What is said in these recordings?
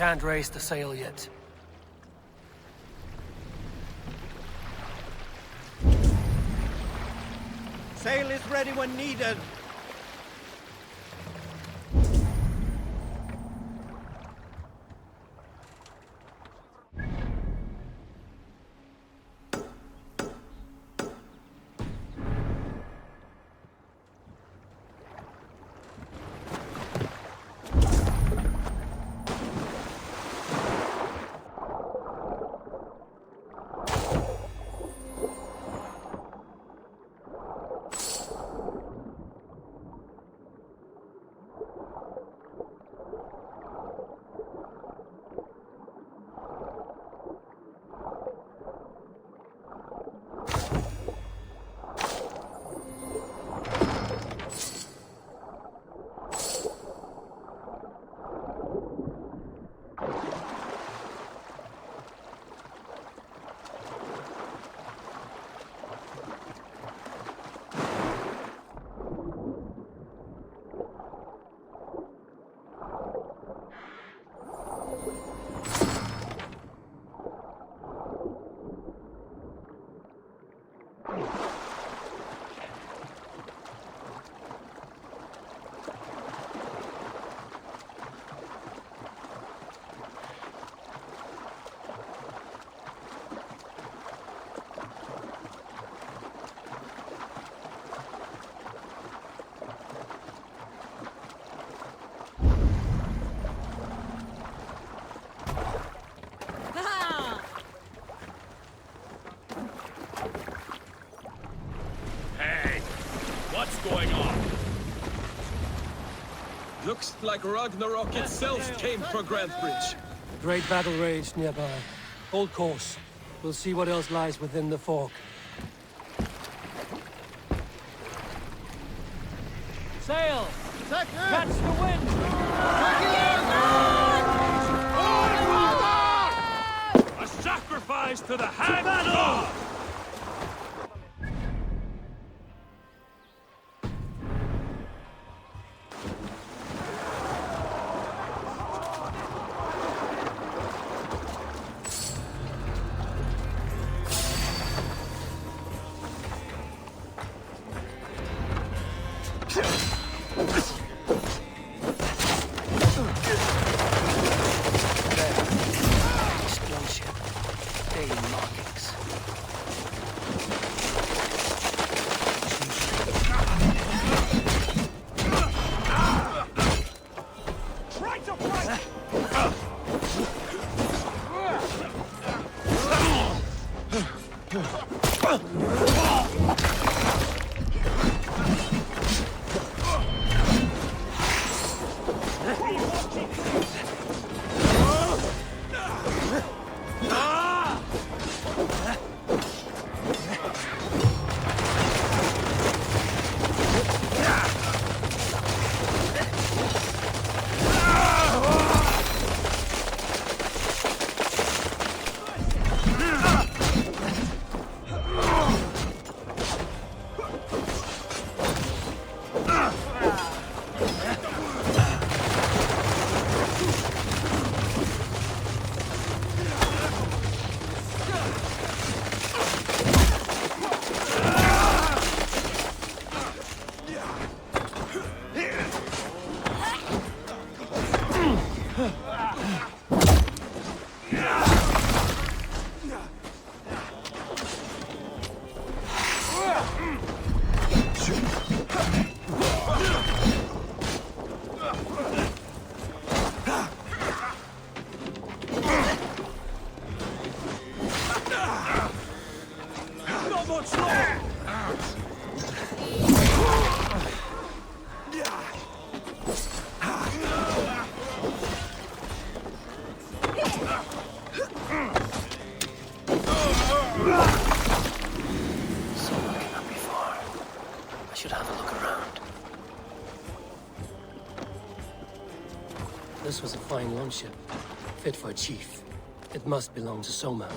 Can't raise the sail yet. Sail is ready when needed. Going on? Looks like Ragnarok itself came for Grantbridge. Great battle raged nearby. Hold course. We'll see what else lies within the fog. Sail! Catch the wind! A sacrifice to the hag god! This was a fine longship, fit for a chief. It must belong to Soma.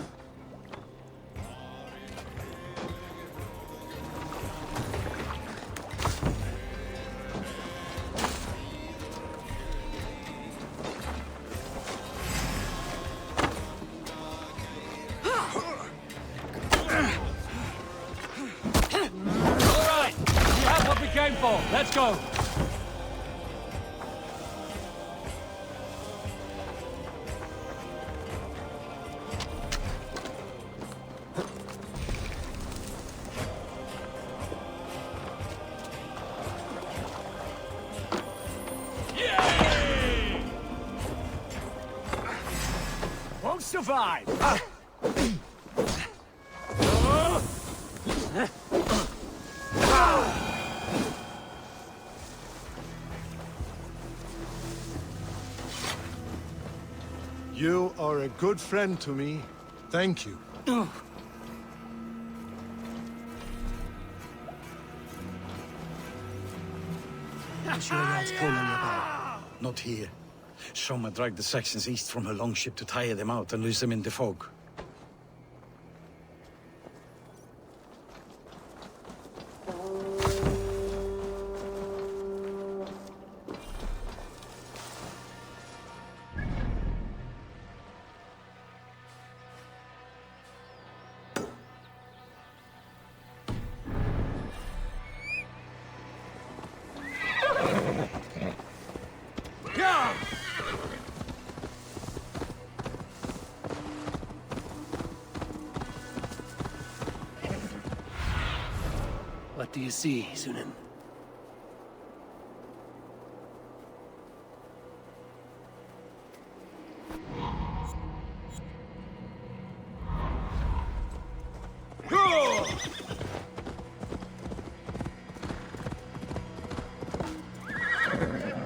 Let's go! Won't survive! You are a good friend to me. Thank you. I'm sure that's calling you back. Not here. Soma dragged the Saxons east from her longship to tire them out and lose them in the fog. What do you see, Sunan?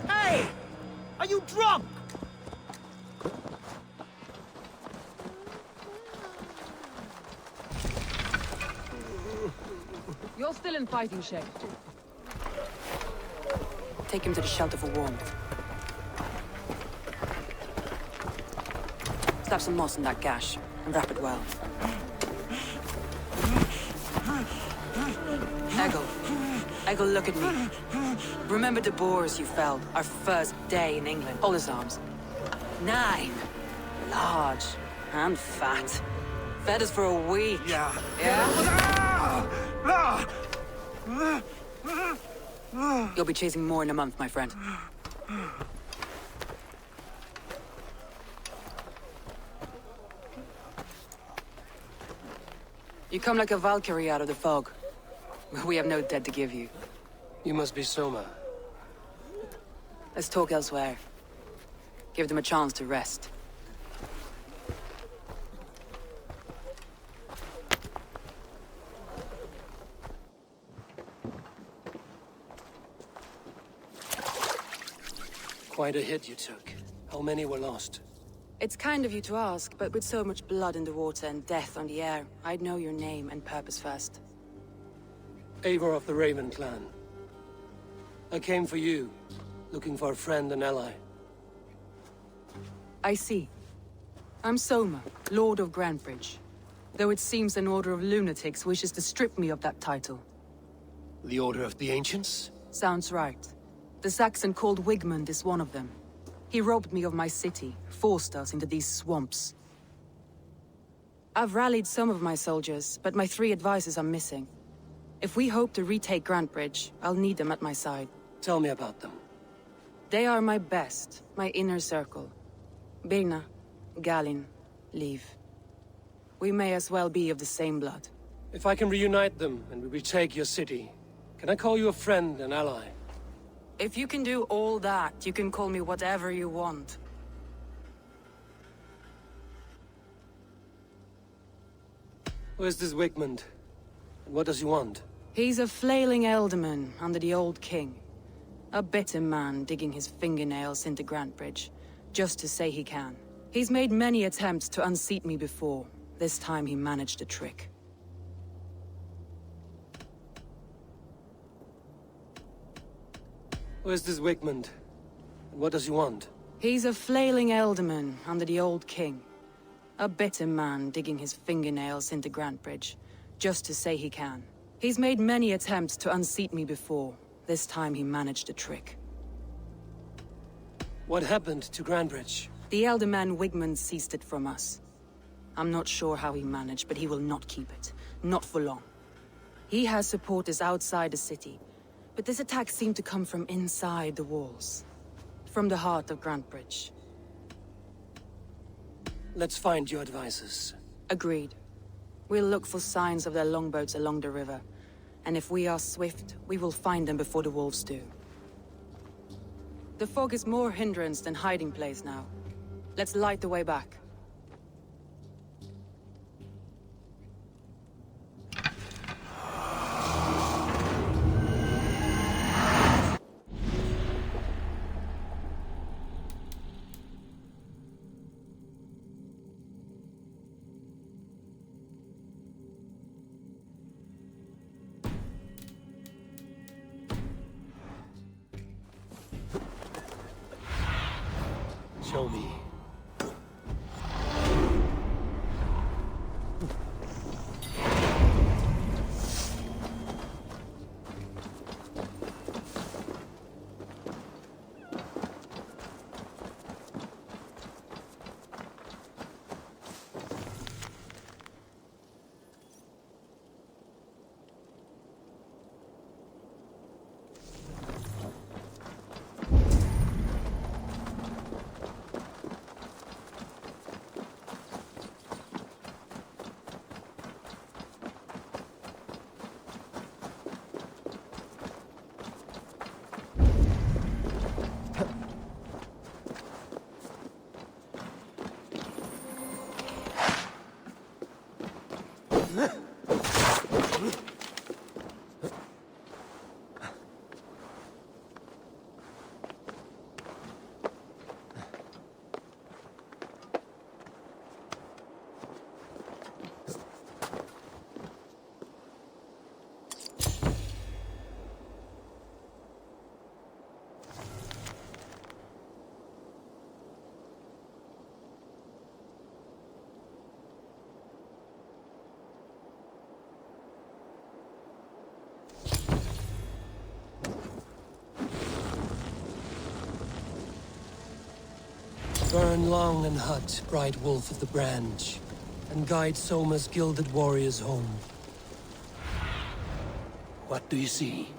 Hey! Are you drunk? You're still in fighting shape. Take him to the shelter for warmth. Slap some moss in that gash, and wrap it well. Eggle, look at me. Remember the boars you felled, our first day in England? Hold his arms. 9. Large. And fat. Fed us for a week. Yeah. You'll be chasing more in a month, my friend. You come like a Valkyrie out of the fog. We have no dead to give you. You must be Soma. Let's talk elsewhere. Give them a chance to rest. Quite a hit you took. How many were lost? It's kind of you to ask, but with so much blood in the water and death on the air, I'd know your name and purpose first. Eivor of the Raven clan. I came for you, looking for a friend and ally. I see. I'm Soma, Lord of Grantebridge. Though it seems an order of lunatics wishes to strip me of that title. The Order of the Ancients? Sounds right. The Saxon called Wigmund is one of them. He robbed me of my city, forced us into these swamps. I've rallied some of my soldiers, but my 3 advisors are missing. If we hope to retake Grantebridge, I'll need them at my side. Tell me about them. They are my best, my inner circle. Birna, Galin, Liv. We may as well be of the same blood. If I can reunite them and we retake your city, can I call you a friend and ally? If you can do all that, you can call me whatever you want. Where's this Wigmund? And what does he want? He's a flailing elderman under the old king. A bitter man digging his fingernails into Grantebridge, just to say he can. He's made many attempts to unseat me before. This time he managed a trick. Where's this Wigmund? And what does he want? He's a flailing elderman under the old king. A bitter man digging his fingernails into Grantebridge, just to say he can. He's made many attempts to unseat me before. This time he managed a trick. What happened to Grantebridge? The elderman Wigmund seized it from us. I'm not sure how he managed, but he will not keep it. Not for long. He has supporters outside the city, But this attack seemed to come from inside the walls. From the heart of Grantbridge. Let's find your advisors. Agreed. We'll look for signs of their longboats along the river. And if we are swift, we will find them before the wolves do. The fog is more hindrance than hiding place now. Let's light the way back. Show me. Burn long and hot, bright wolf of the branch, and guide Soma's gilded warriors home. What do you see?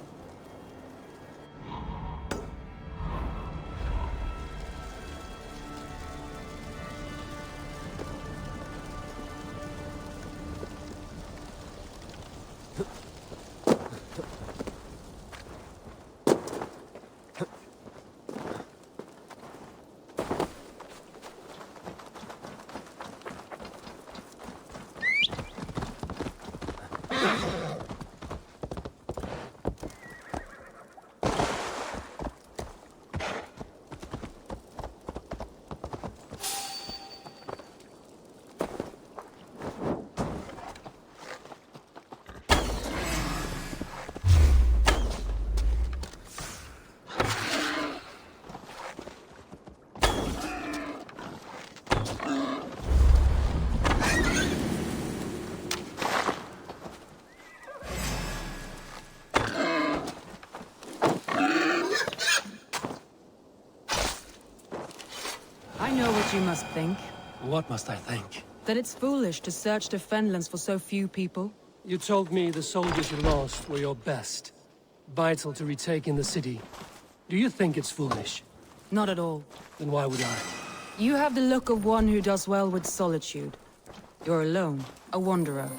I know what you must think. What must I think? That it's foolish to search the Fenlands for so few people. You told me the soldiers you lost were your best. Vital to retaking the city. Do you think it's foolish? Not at all. Then why would I? You have the look of one who does well with solitude. You're alone, a wanderer.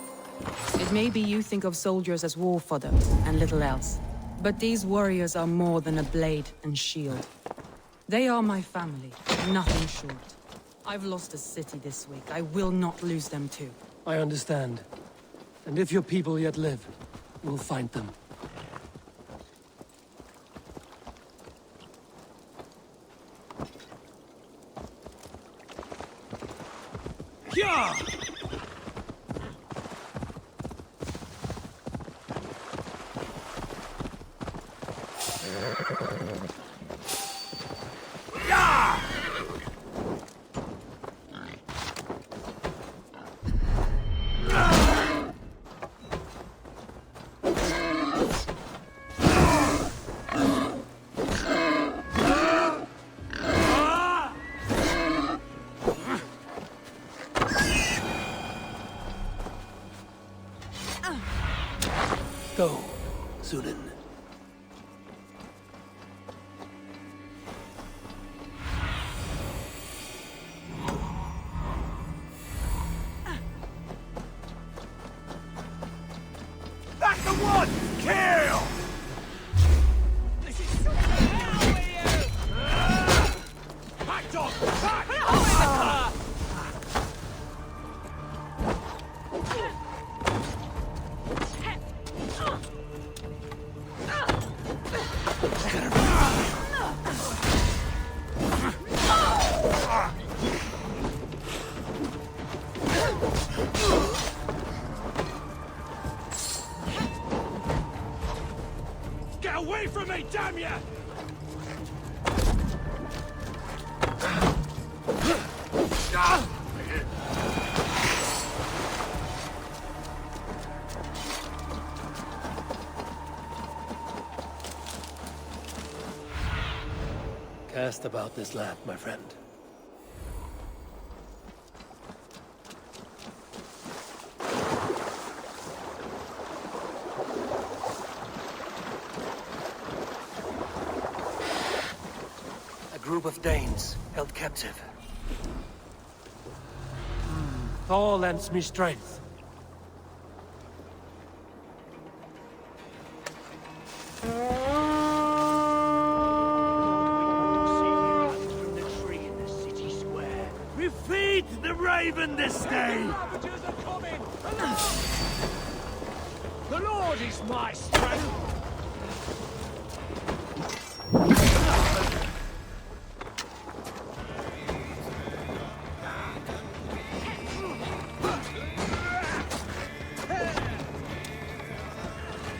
It may be you think of soldiers as war fodder and little else. But these warriors are more than a blade and shield. They are my family, nothing short. I've lost a city this week. I will not lose them too. I understand. And if your people yet live, we'll find them. Yeah! Go, Sudan. Blood! Kill! This is so hell with you! Back, dog! Back! Get away from me, damn ya! Cast about this land, my friend. A group of Danes held captive. Thor lends me strength. We feed the raven this day! The Lord is my strength!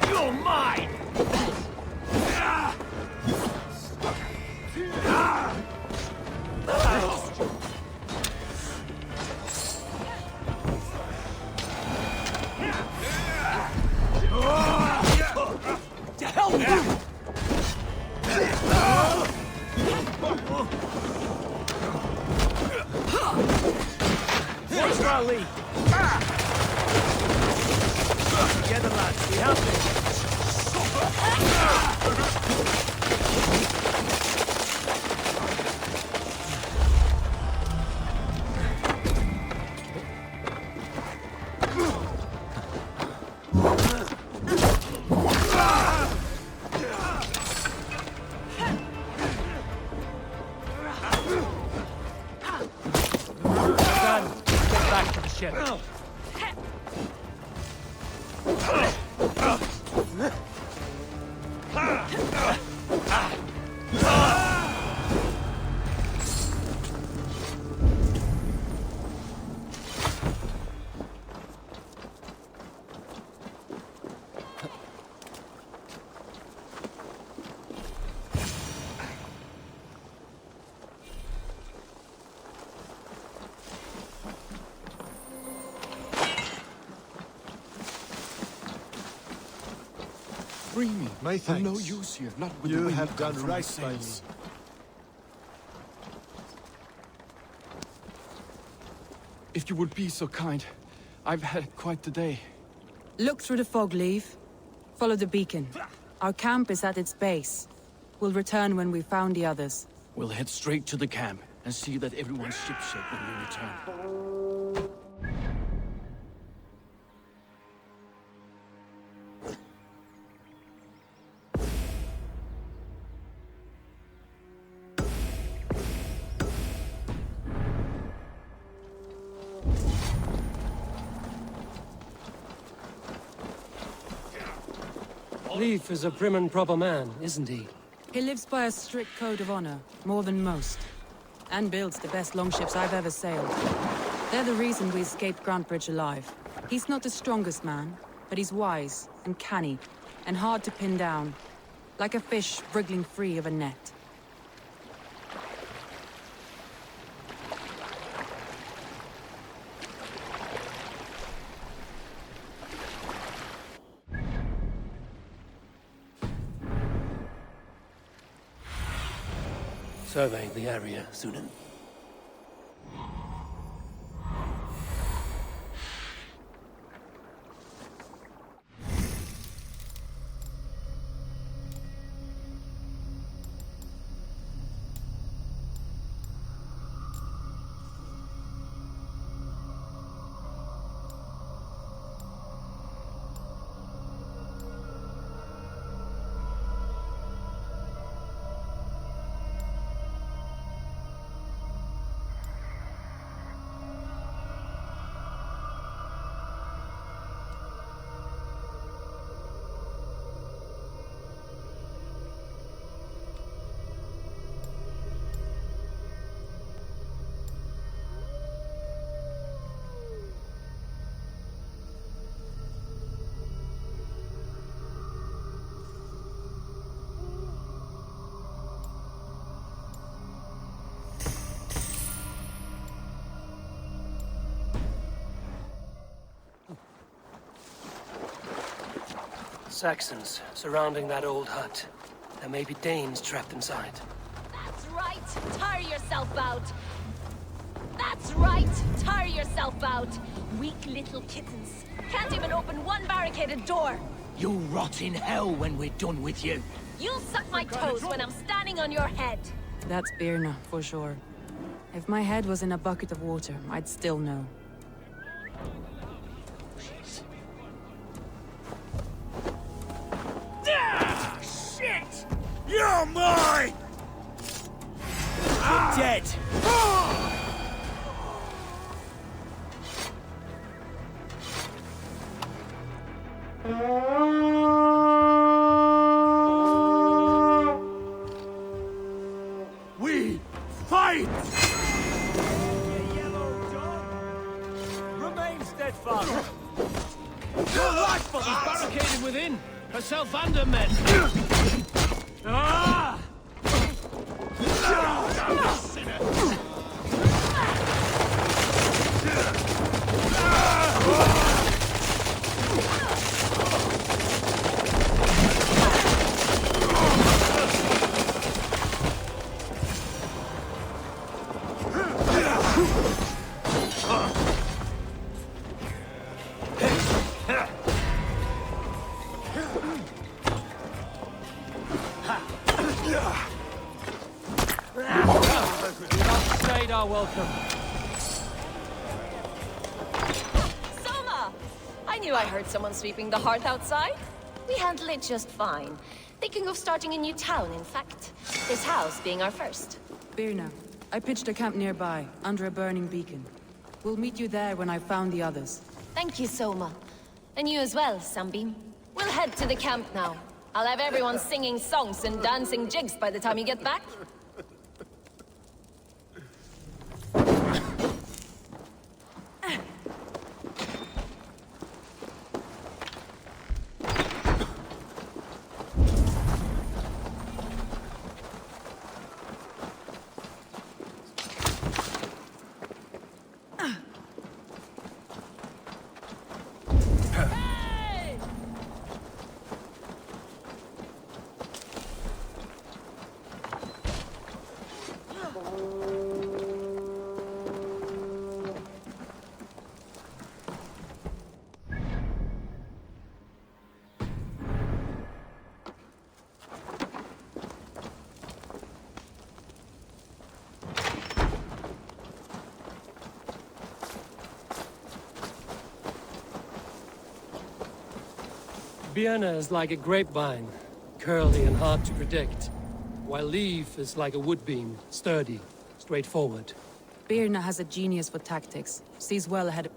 You're mine! To hell with you! Where's our lead? Together, lads, we have this. Done. Get back to the ship. Free me. My I'm thanks. no use here, not with the You wind have come done from my right by me. sails. If you would be so kind, I've had quite the day. Look through the fog, leave. Follow the beacon. Our camp is at its base. We'll return when we've found the others. We'll head straight to the camp and see that everyone's shipshape when we return. Leif is a prim and proper man, isn't he? He lives by a strict code of honor, more than most. And builds the best longships I've ever sailed. They're the reason we escaped Grantbridge alive. He's not the strongest man, but he's wise and canny, and hard to pin down. Like a fish wriggling free of a net. Survey the area, Sunan. Saxons surrounding that old hut. There may be Danes trapped inside. That's right! Tire yourself out! That's right! Tire yourself out! Weak little kittens. Can't even open one barricaded door! You'll rot in hell when we're done with you. You'll suck my toes when I'm standing on your head! That's Birna, for sure. If my head was in a bucket of water, I'd still know. Ah, shit! You're mine! You're dead. We fight! You yellow dog! Remain steadfast! Your rifle is barricaded within. Herself and her men. Ah! Stayed our welcome. Soma! I knew I heard someone sweeping the hearth outside. We handle it just fine. Thinking of starting a new town, in fact. This house being our first. Birna, I pitched a camp nearby, under a burning beacon. We'll meet you there when I've found the others. Thank you, Soma. And you as well, Sunbeam. We'll head to the camp now. I'll have everyone singing songs and dancing jigs by the time you get back. Birna is like a grapevine, curly and hard to predict, while Leaf is like a woodbeam, sturdy, straightforward. Birna has a genius for tactics, sees well ahead of...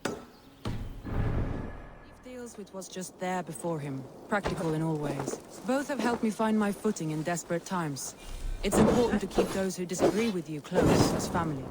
Leaf deals with what's just there before him, practical in all ways. Both have helped me find my footing in desperate times. It's important to keep those who disagree with you close, as family.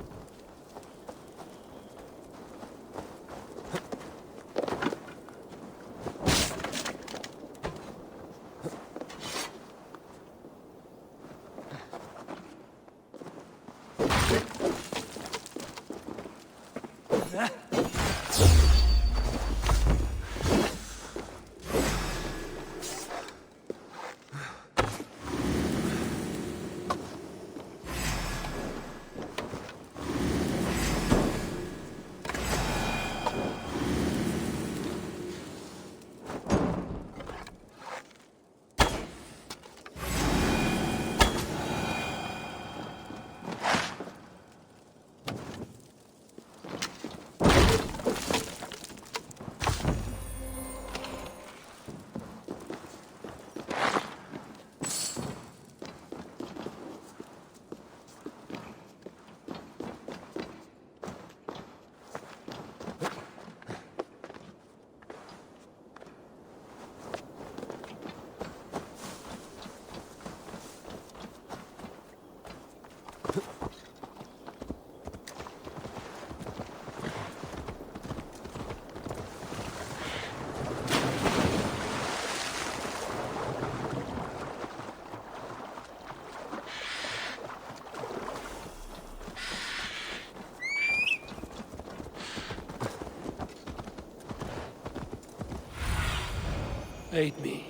Bait me.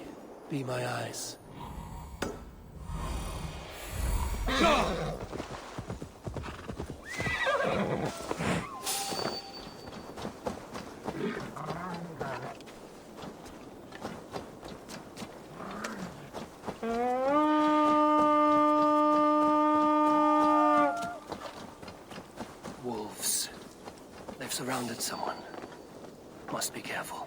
Be my eyes. Wolves. They've surrounded someone. Must be careful.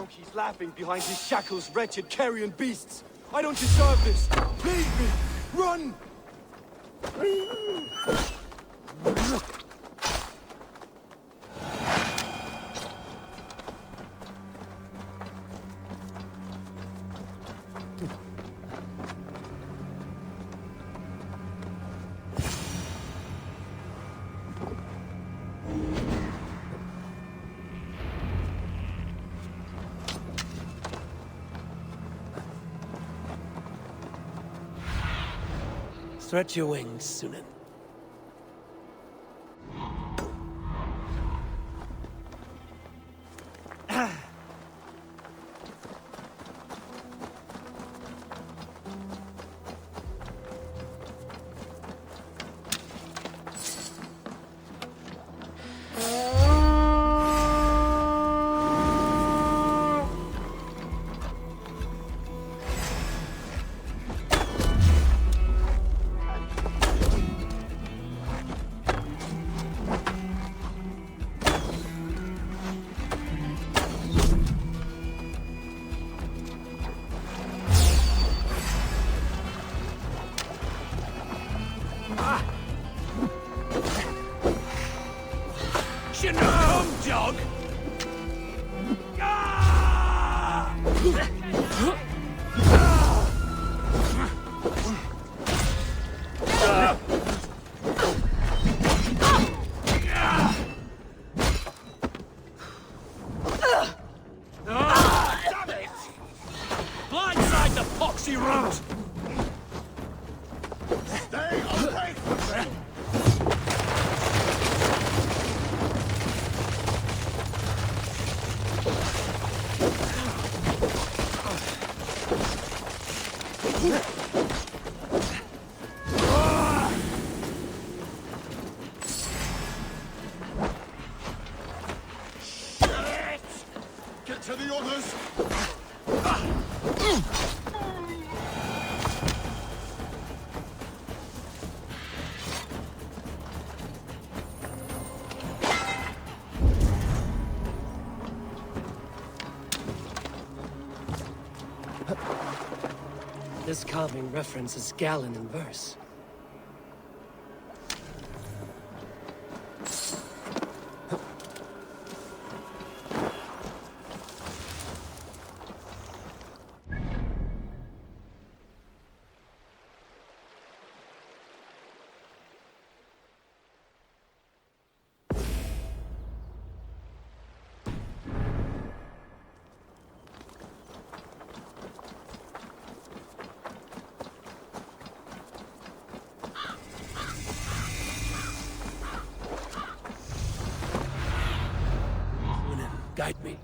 He's laughing behind his shackles, wretched carrion beasts. I don't deserve this. Leave me. Run! Stretch your wings, Sunan. Get to the others! This carving references Galen in verse. Guide me.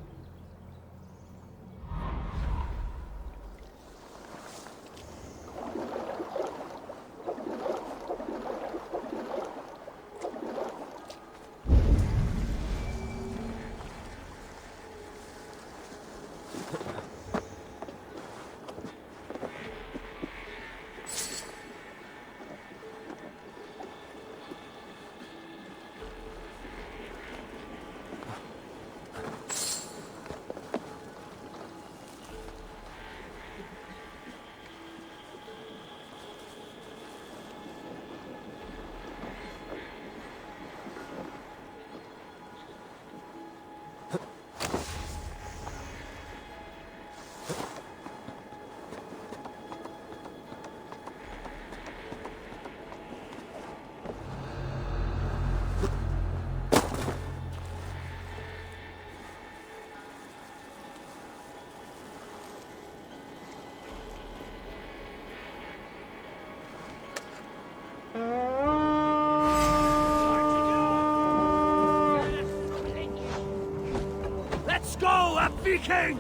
Let's go, a Viking!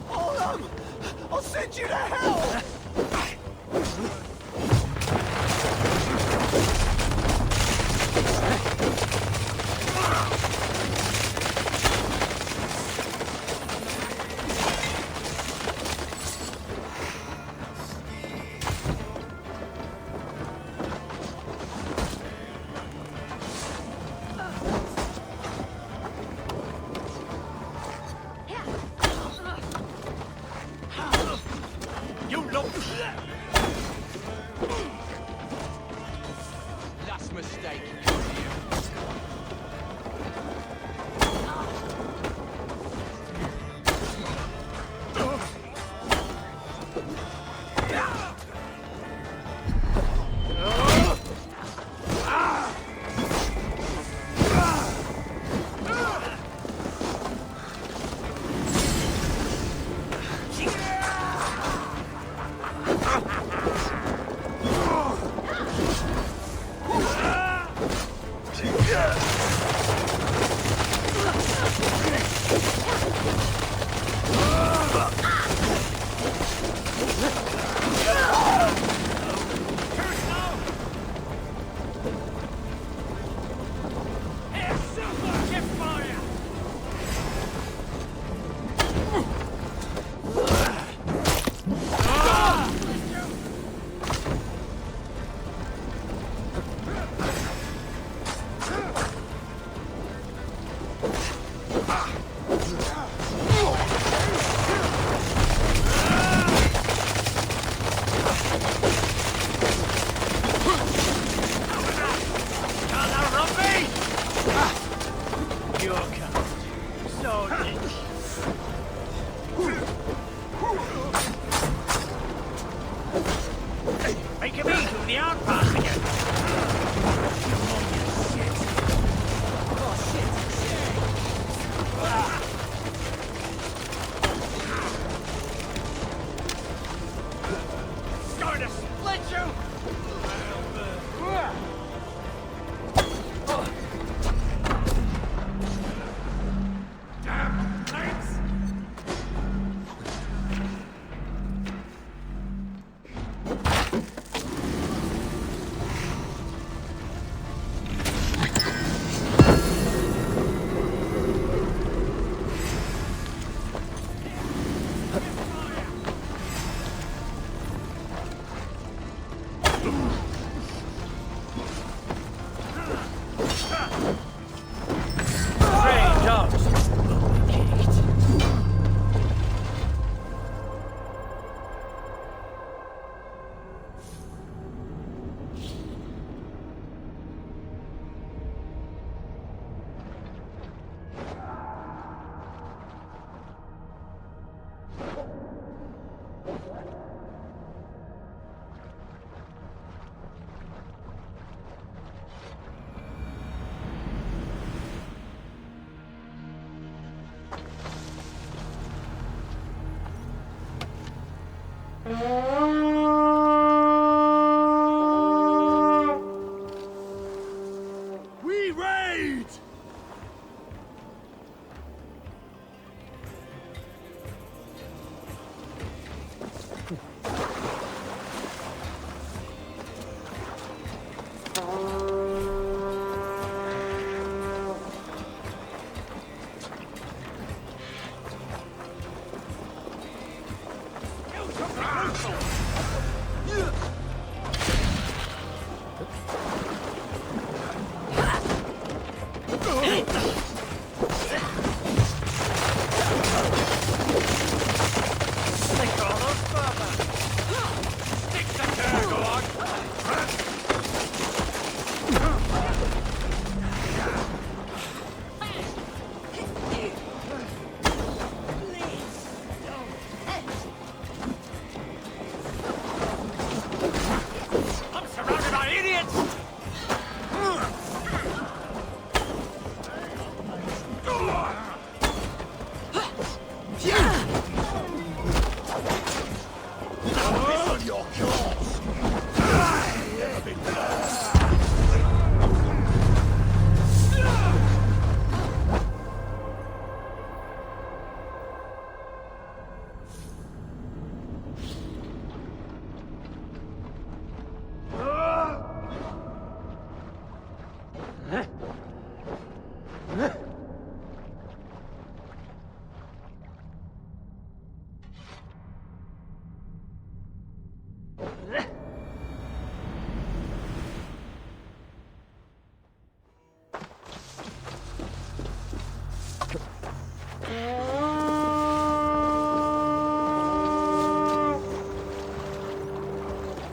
Hold on! I'll send you to hell! Last mistake. Damn! We raid!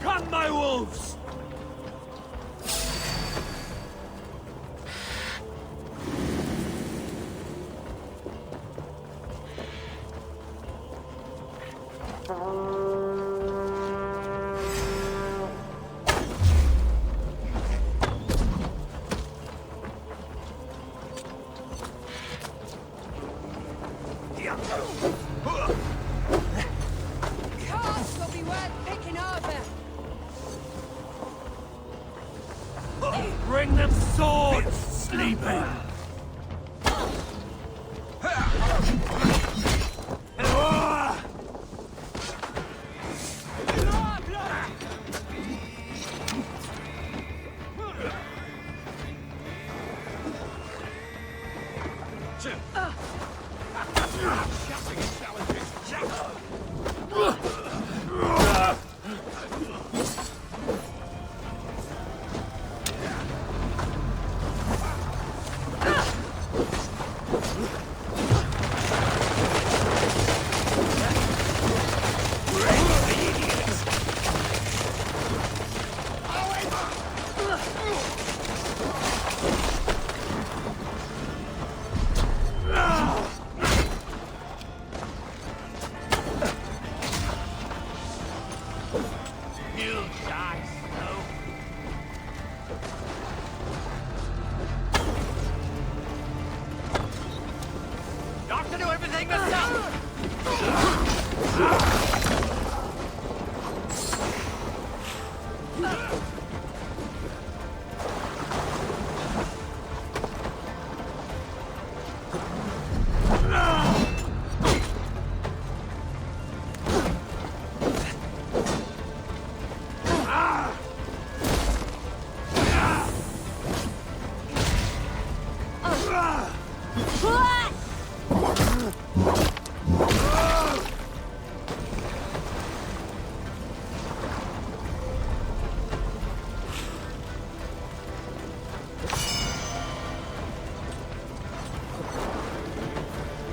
Come, my wolves! Cards will be worth picking over. Bring them swords, sleeping!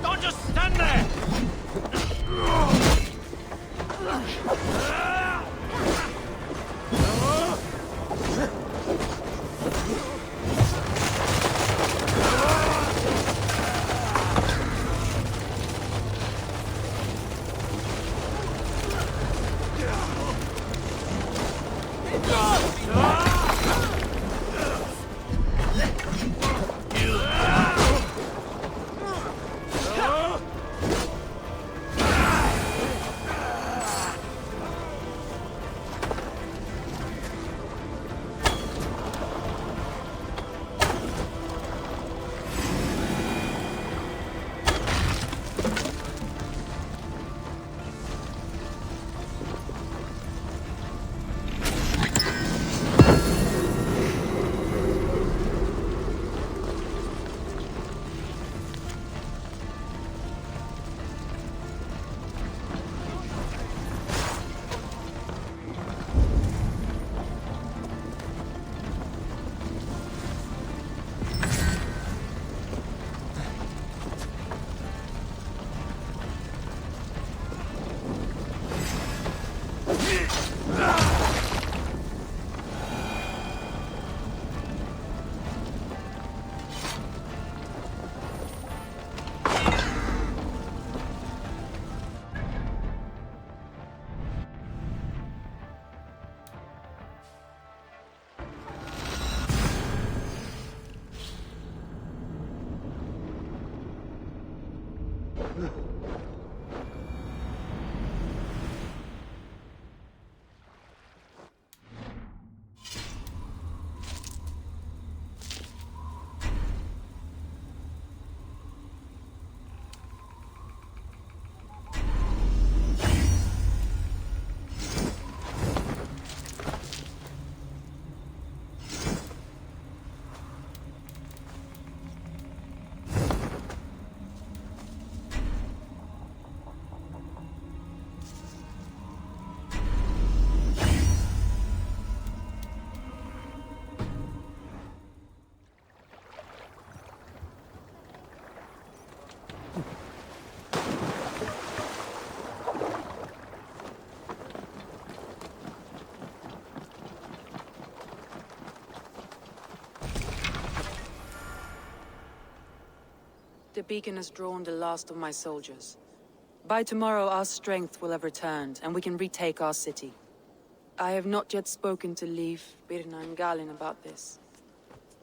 Don't just stand there! The beacon has drawn the last of my soldiers. By tomorrow our strength will have returned, and we can retake our city. I have not yet spoken to Leif, Birna and Galin about this.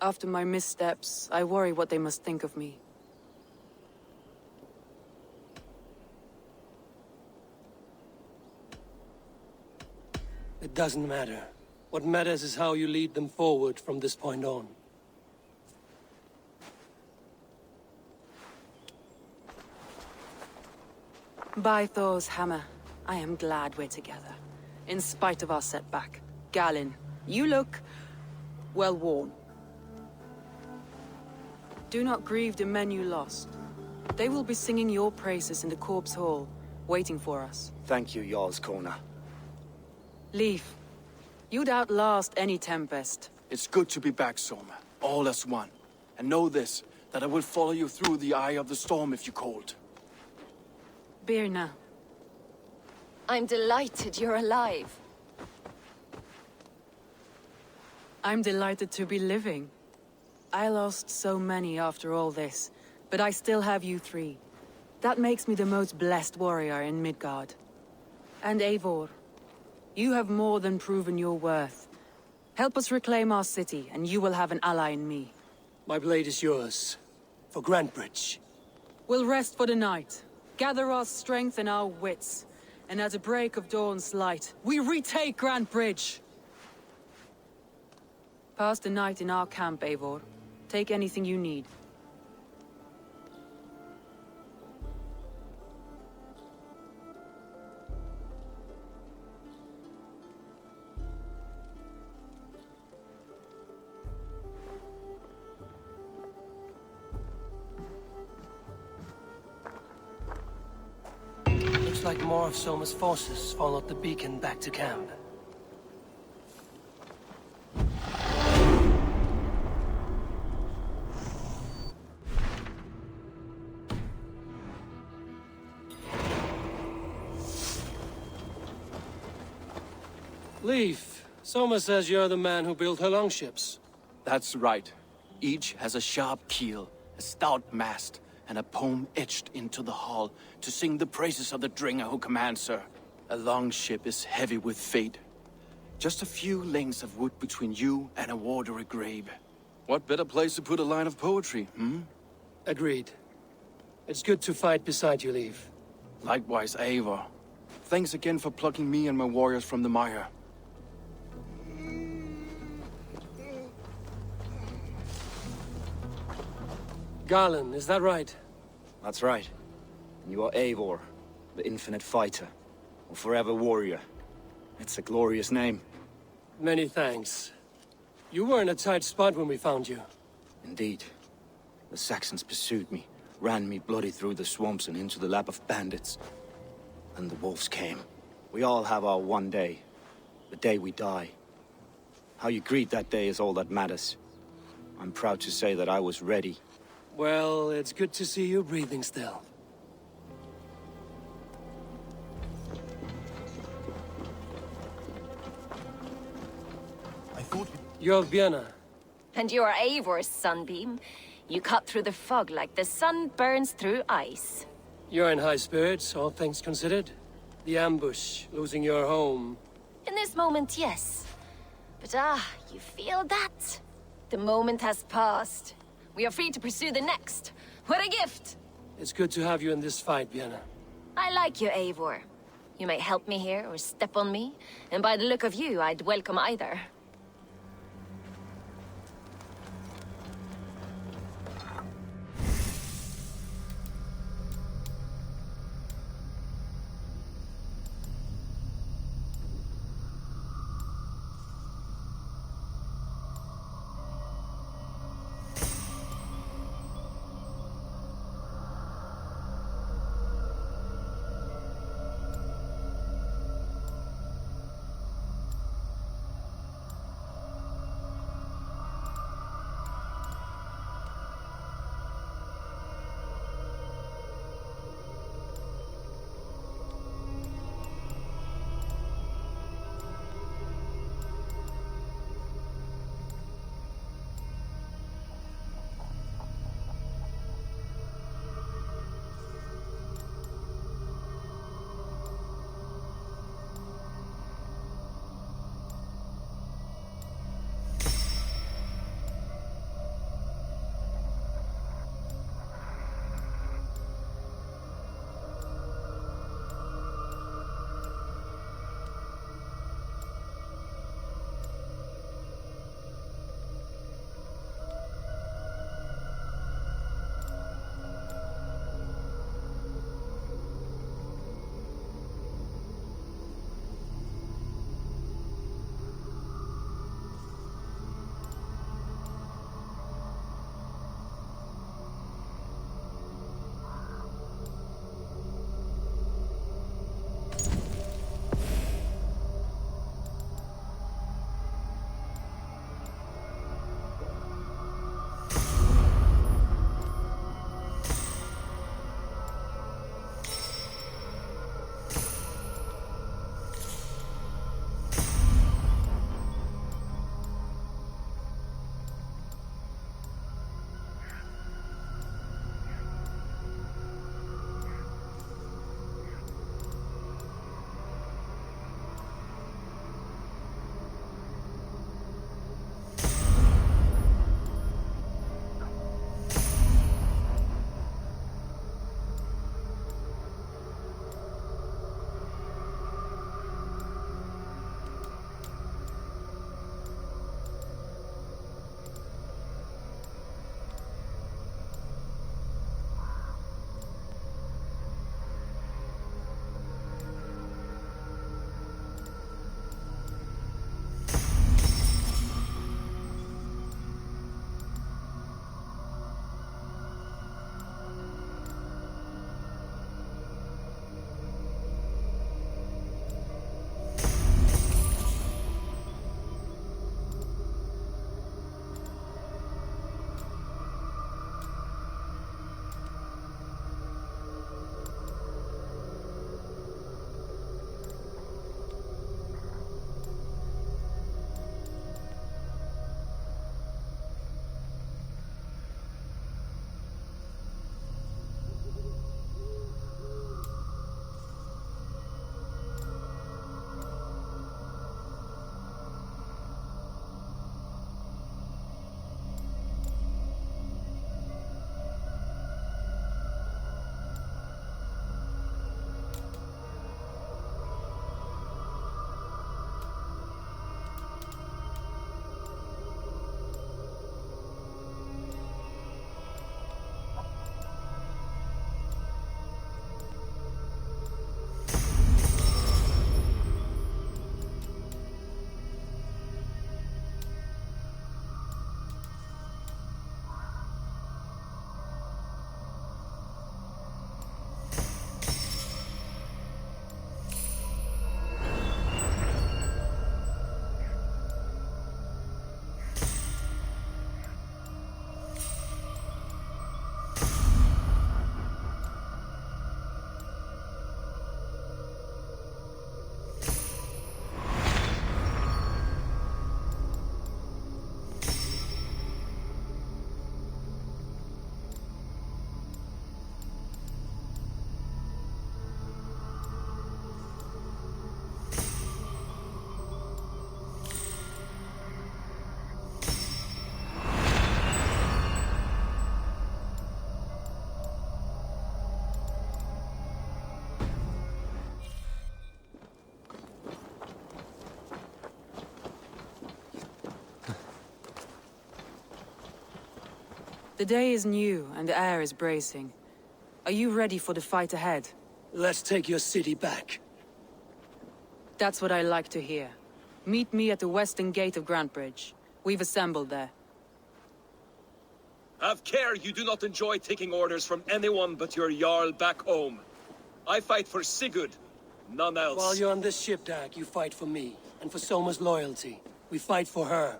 After my missteps, I worry what they must think of me. It doesn't matter. What matters is how you lead them forward from this point on. By Thor's hammer, I am glad we're together. In spite of our setback. Galin, you look well worn. Do not grieve the men you lost. They will be singing your praises in the corpse hall, waiting for us. Thank you, Jarl's Corner. Leif, you'd outlast any tempest. It's good to be back, Soma. All as one. And know this, that I will follow you through the eye of the storm if you're cold. Birna. I'm delighted you're alive. I'm delighted to be living. I lost so many after all this, but I still have you three. That makes me the most blessed warrior in Midgard. And Eivor, you have more than proven your worth. Help us reclaim our city, and you will have an ally in me. My blade is yours. For Grantbridge. We'll rest for the night. Gather our strength and our wits, and at the break of dawn's light, we retake Grantbridge! Pass the night in our camp, Eivor. Take anything you need. Looks like more of Soma's forces followed the beacon back to camp. Leif, Soma says you're the man who built her longships. That's right. Each has a sharp keel, a stout mast, and a poem etched into the hull to sing the praises of the Dringer who commands her. A longship is heavy with fate. Just a few lengths of wood between you and a watery grave. What better place to put a line of poetry, hmm? Agreed. It's good to fight beside you, Leif. Likewise, Eivor. Thanks again for plucking me and my warriors from the mire. Garland, is that right? That's right. You are Eivor, the infinite fighter, or forever warrior. It's a glorious name. Many thanks. You were in a tight spot when we found you. Indeed. The Saxons pursued me, ran me bloody through the swamps and into the lap of bandits. And the wolves came. We all have our one day. The day we die. How you greet that day is all that matters. I'm proud to say that I was ready. Well, it's good to see you breathing still. I thought... You're Björna. And you're Eivor's sunbeam. You cut through the fog like the sun burns through ice. You're in high spirits, all things considered. The ambush, losing your home. In this moment, yes. But you feel that? The moment has passed. We are free to pursue the next. What a gift! It's good to have you in this fight, Vienna. I like you, Eivor. You may help me here or step on me, and by the look of you, I'd welcome either. The day is new, and the air is bracing. Are you ready for the fight ahead? Let's take your city back. That's what I like to hear. Meet me at the western gate of Grantbridge. We've assembled there. Have care you do not enjoy taking orders from anyone but your Jarl back home. I fight for Sigurd, none else. While you're on this ship, Dag, you fight for me, and for Soma's loyalty. We fight for her.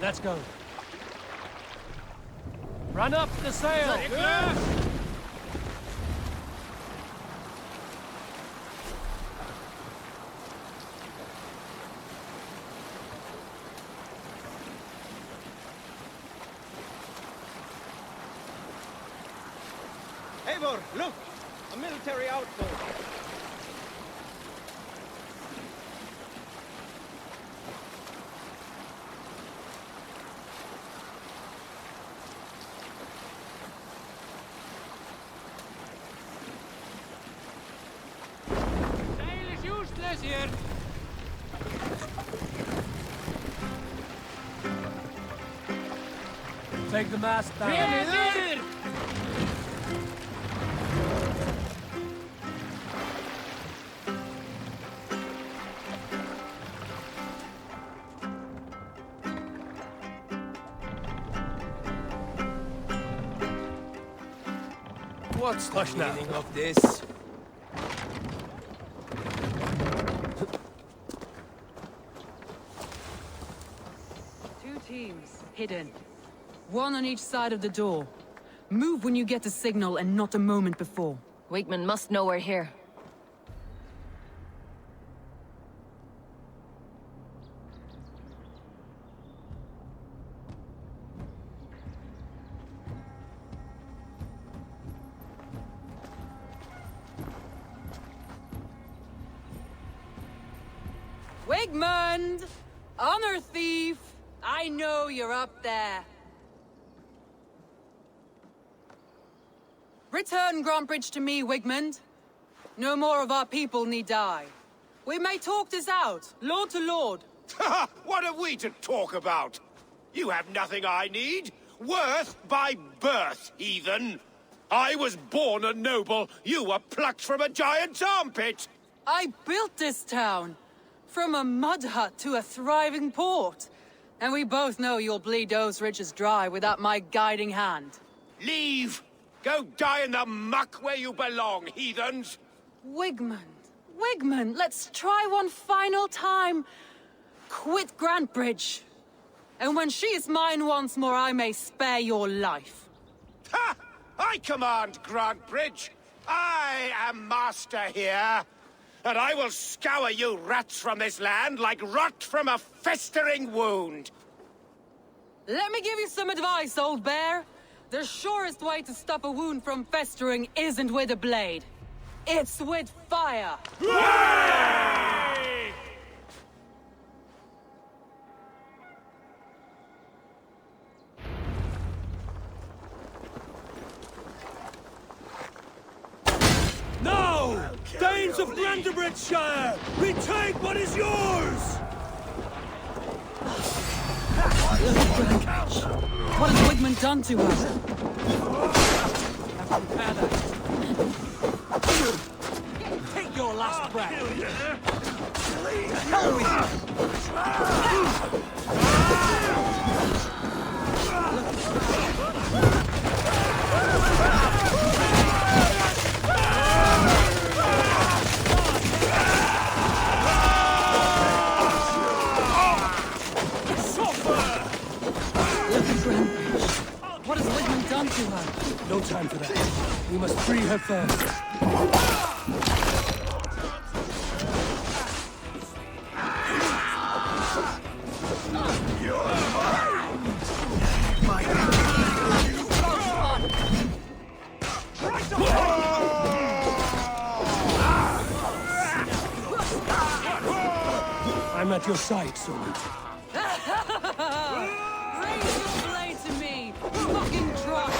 Let's go. Run up the sail! Eivor, look! A military outpost. Sail is useless here! Take the mast down. What's the meaning of this? Two teams, hidden. One on each side of the door. Move when you get the signal and not a moment before. Wigman must know we're here. Wigmund! Honor thief! I know you're up there. Return Grantbridge to me, Wigmund. No more of our people need die. We may talk this out, lord to lord. What have we to talk about? You have nothing I need. Worth by birth, heathen. I was born a noble. You were plucked from a giant's armpit. I built this town. From a mud hut to a thriving port. And we both know you'll bleed those riches dry without my guiding hand. Leave! Go die in the muck where you belong, heathens! Wigmund, Wigmund, let's try one final time. Quit Grantbridge. And when she is mine once more, I may spare your life. Ha! I command Grantbridge. I am master here. And I will scour you rats from this land like rot from a festering wound. Let me give you some advice, old bear. The surest way to stop a wound from festering isn't with a blade. It's with fire. No! Danes of Grantebridgeshire! Retake what is yours! What has Wigmund done to us? Take your last breath! Hell with What has Wigmund done to her? No time for that. We must free her first. I'm at your side, Soma. Raise your blade to me, fucking drunk!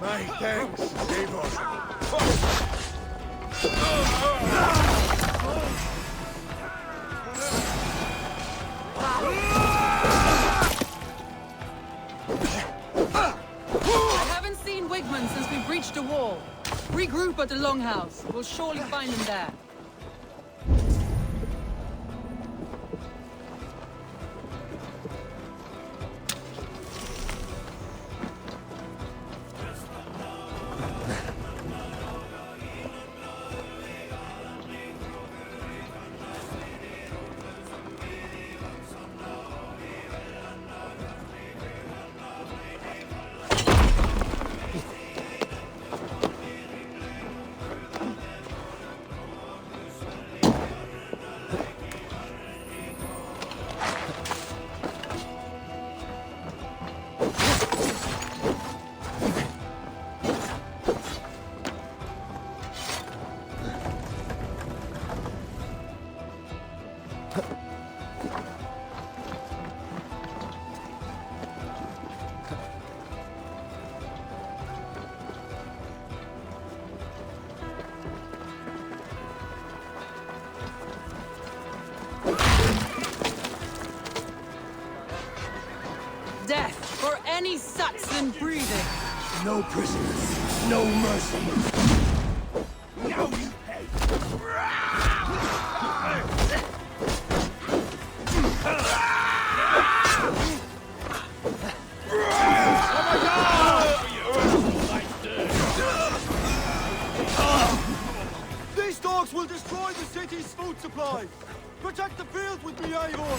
My thanks, Davor. I haven't seen Wigmund since we breached the wall. Regroup at the Longhouse. We'll surely find him there. Death for any Saxon breathing. No prisoners, no mercy. Now you pay. These dogs will destroy the city's food supply. Protect the field with me, Eivor.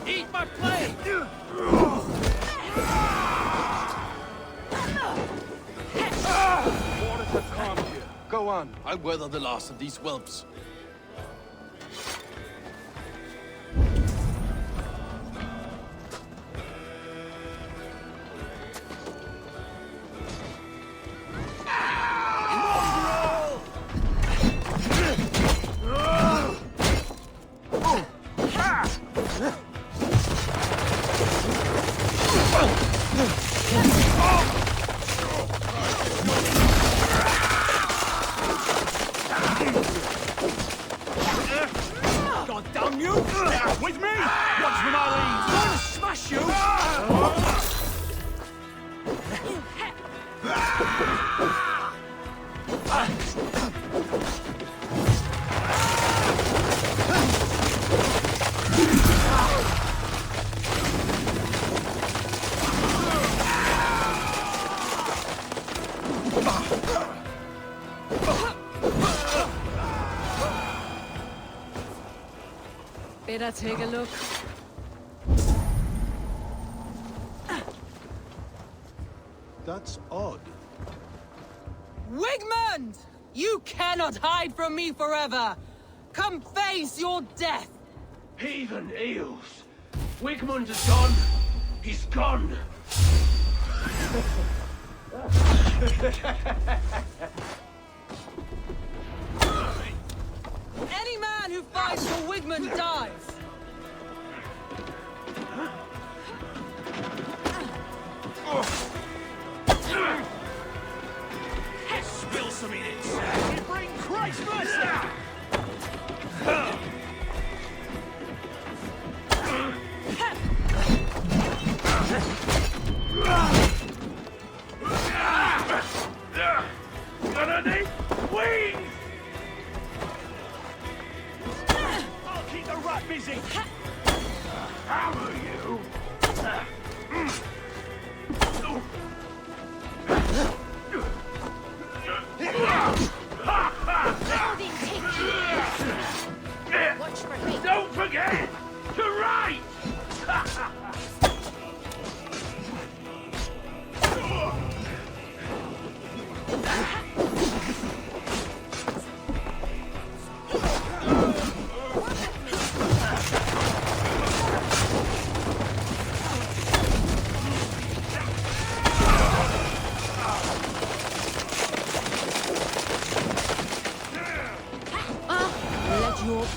Eat my plate! Orders have come here. Go on. I'll weather the loss of these whelps. God damn you! With me! Watch when I leave! I'm gonna smash you! Better take a look. That's odd. Wigmund! You cannot hide from me forever! Come face your death! Heathen eels! Wigmund is gone! He's gone! Any man who fights for Wigmund dies! Spill some in it! You bring Christmas!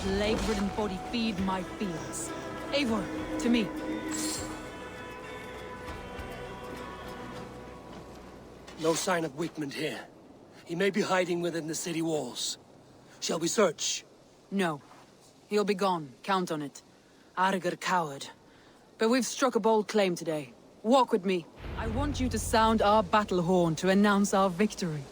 plague-ridden body feed my fields. Eivor, to me. No sign of Wigmund here. He may be hiding within the city walls. Shall we search? No. He'll be gone. Count on it. Arger coward. But we've struck a bold claim today. Walk with me. I want you to sound our battle horn to announce our victory.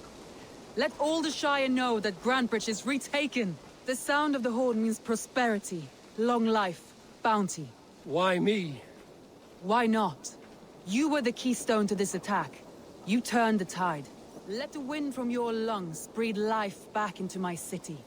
Let all the Shire know that Grantebridge is retaken. The sound of the horn means prosperity, long life, bounty. Why me? Why not? You were the keystone to this attack. You turned the tide. Let the wind from your lungs breathe life back into my city.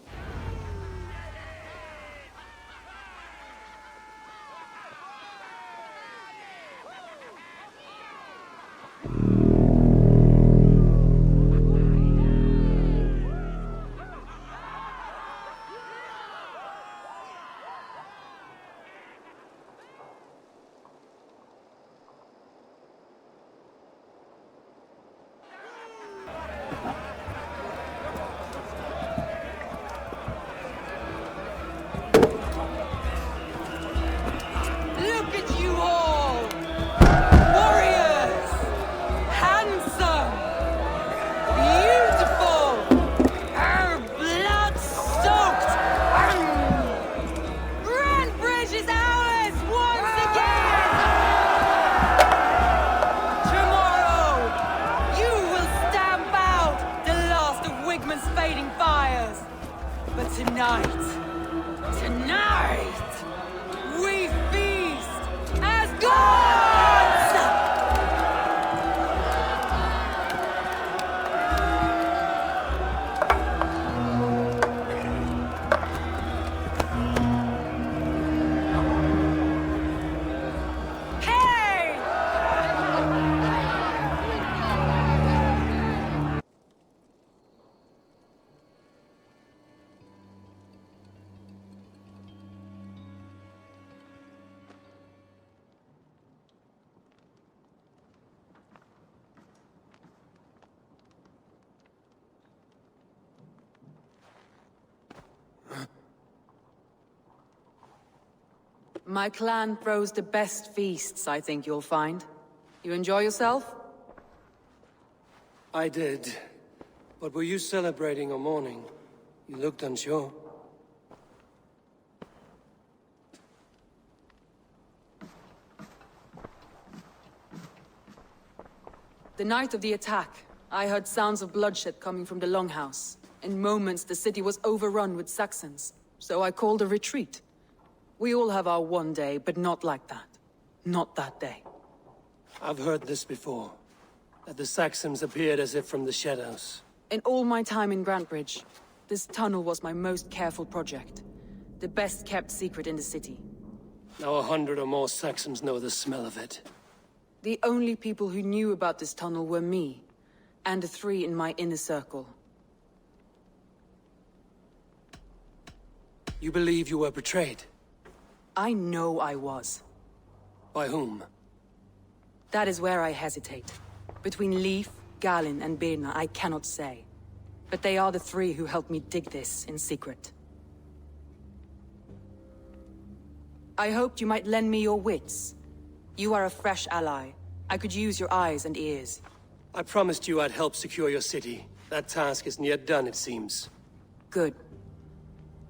Look at you all! Warriors! Handsome! Beautiful! Blood-soaked! Grantebridge is ours once again! Tomorrow, you will stamp out the last of Wigmund's fading fires. But tonight, we feast as gods! Hey! My clan throws the best feasts, I think you'll find. You enjoy yourself? I did. But were you celebrating or mourning? You looked unsure. The night of the attack, I heard sounds of bloodshed coming from the Longhouse. In moments, the city was overrun with Saxons, so I called a retreat. We all have our one day, but not like that. Not that day. I've heard this before. That the Saxons appeared as if from the shadows. In all my time in Grantebridge, this tunnel was my most careful project. The best kept secret in the city. Now 100 or more Saxons know the smell of it. The only people who knew about this tunnel were me, and the 3 in my inner circle. You believe you were betrayed? I know I was. By whom? That is where I hesitate. Between Leif, Galin, and Birna, I cannot say. But they are the 3 who helped me dig this in secret. I hoped you might lend me your wits. You are a fresh ally. I could use your eyes and ears. I promised you I'd help secure your city. That task isn't yet done, it seems. Good.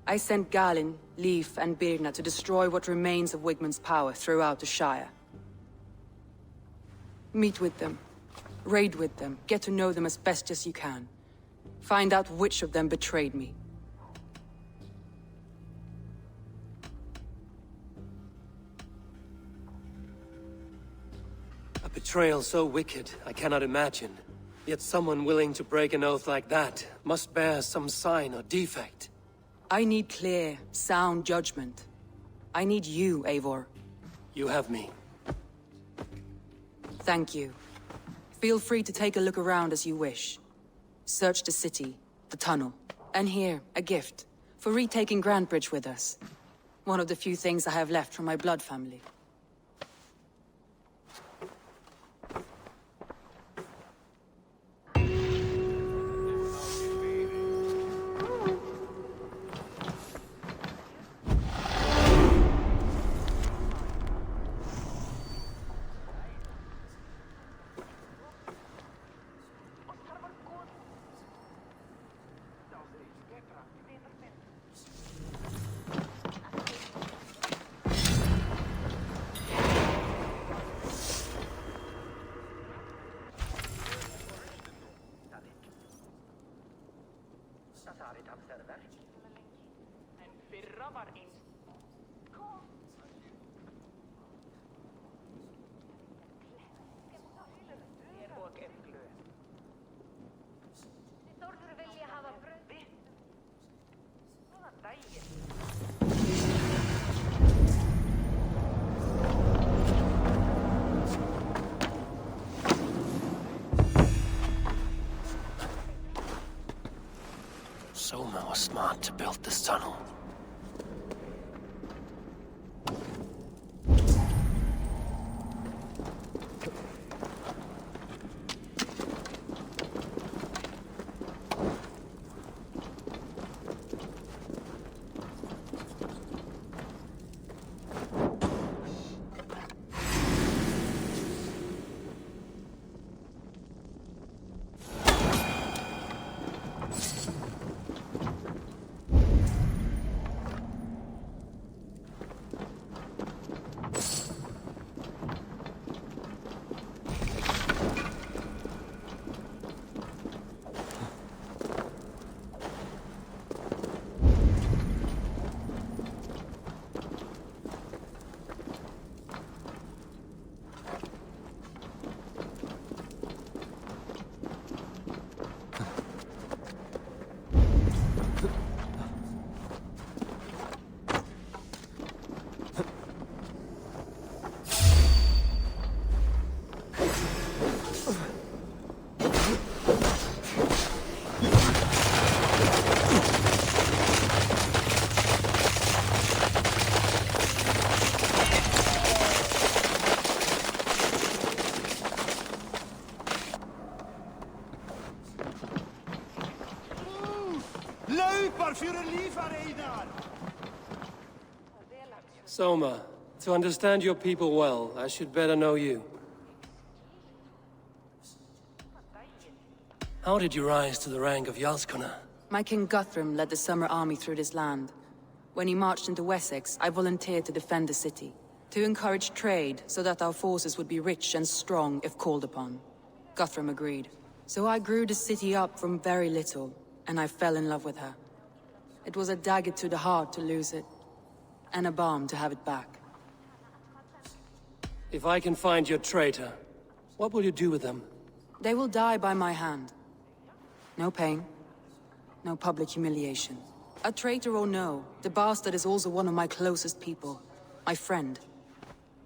I sent Galin, Leif, and Birna to destroy what remains of Wigmund's power throughout the Shire. Meet with them. Raid with them. Get to know them as best as you can. Find out which of them betrayed me. A betrayal so wicked, I cannot imagine. Yet someone willing to break an oath like that must bear some sign or defect. I need clear, sound judgment. I need you, Eivor. You have me. Thank you. Feel free to take a look around as you wish. Search the city, the tunnel, and here, a gift, for retaking Grantebridge with us. One of the few things I have left from my blood family. Soma was smart to build this tunnel. Soma, to understand your people well, I should better know you. How did you rise to the rank of Jarlskona? My King Guthrum led the summer army through this land. When he marched into Wessex, I volunteered to defend the city, to encourage trade so that our forces would be rich and strong if called upon. Guthrum agreed. So I grew the city up from very little, and I fell in love with her. It was a dagger to the heart to lose it, and a balm to have it back. If I can find your traitor, what will you do with them? They will die by my hand. No pain, no public humiliation. A traitor or no, the bastard is also one of my closest people. My friend.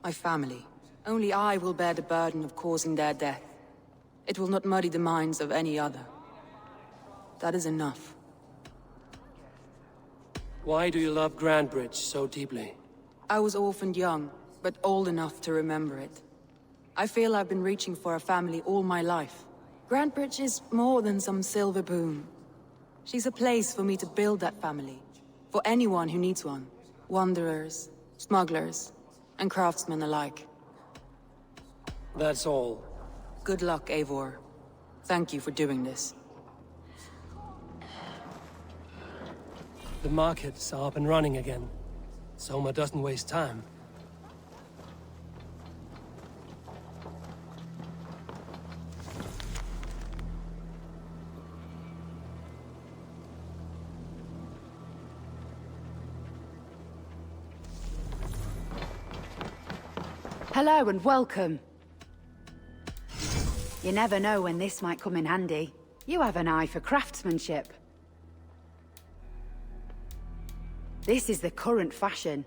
My family. Only I will bear the burden of causing their death. It will not muddy the minds of any other. That is enough. Why do you love Grandbridge so deeply? I was orphaned young, but old enough to remember it. I feel I've been reaching for a family all my life. Grandbridge is more than some silver boon. She's a place for me to build that family. For anyone who needs one. Wanderers, smugglers, and craftsmen alike. That's all. Good luck, Eivor. Thank you for doing this. The markets are up and running again. Soma doesn't waste time. Hello and welcome. You never know when this might come in handy. You have an eye for craftsmanship. This is the current fashion.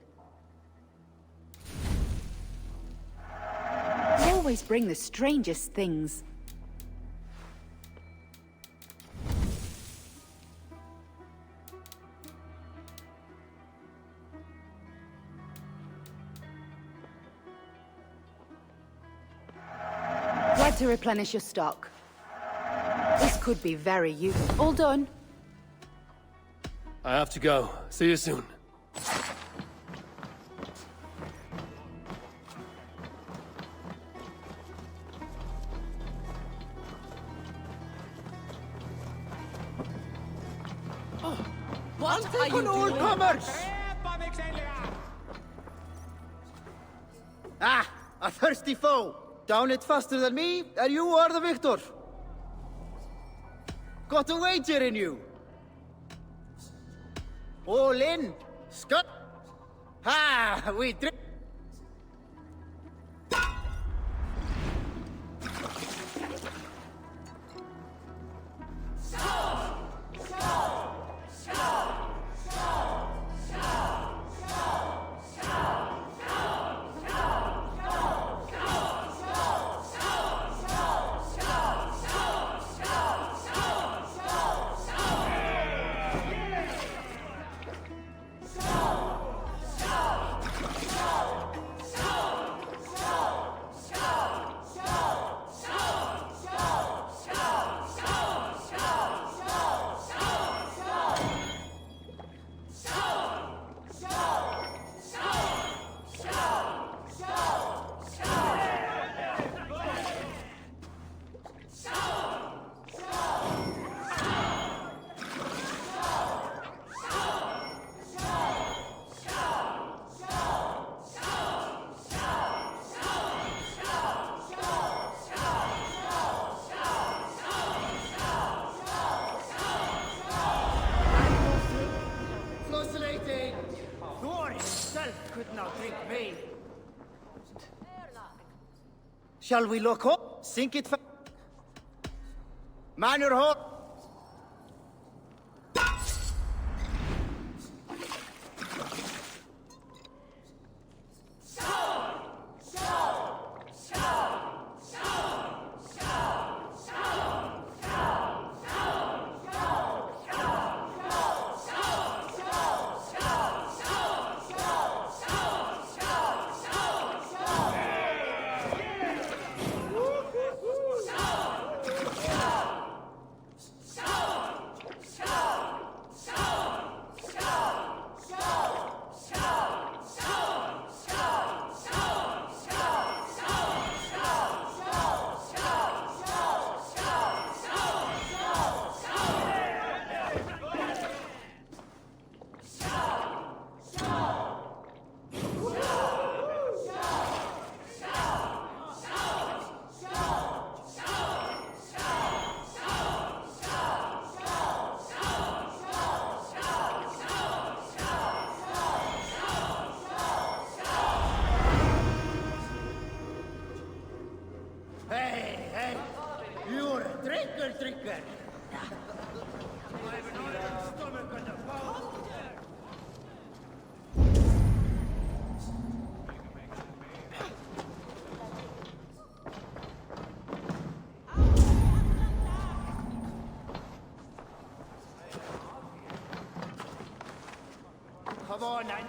They always bring the strangest things. Glad to replenish your stock. This could be very useful. All done. I have to go. See you soon. What are you doing? Ah, a thirsty foe. Down it faster than me, and you are the victor. Got a wager in you. All in. Scott. Ha! We drink. Shall we look up? Sink it fast. Man your hook. Come on, then.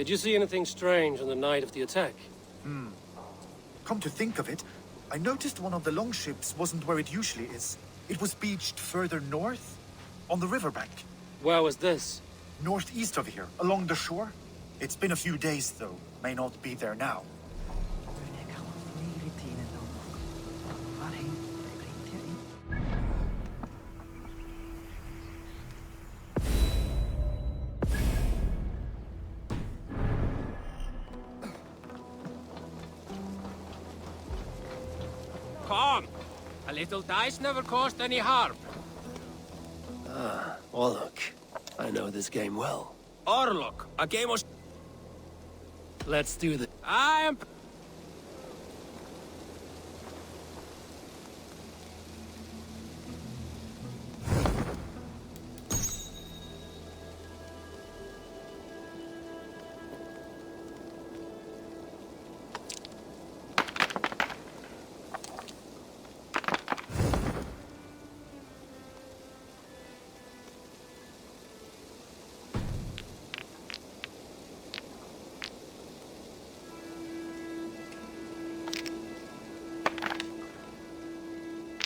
Did you see anything strange on the night of the attack? Come to think of it, I noticed one of the longships wasn't where it usually is. It was beached further north, on the riverbank. Where was this? Northeast of here, along the shore. It's been a few days, though. May not be there now. Come! A little dice never caused any harm. Ah, Orlok. I know this game well. Orlok, a game of... Let's do this. I am...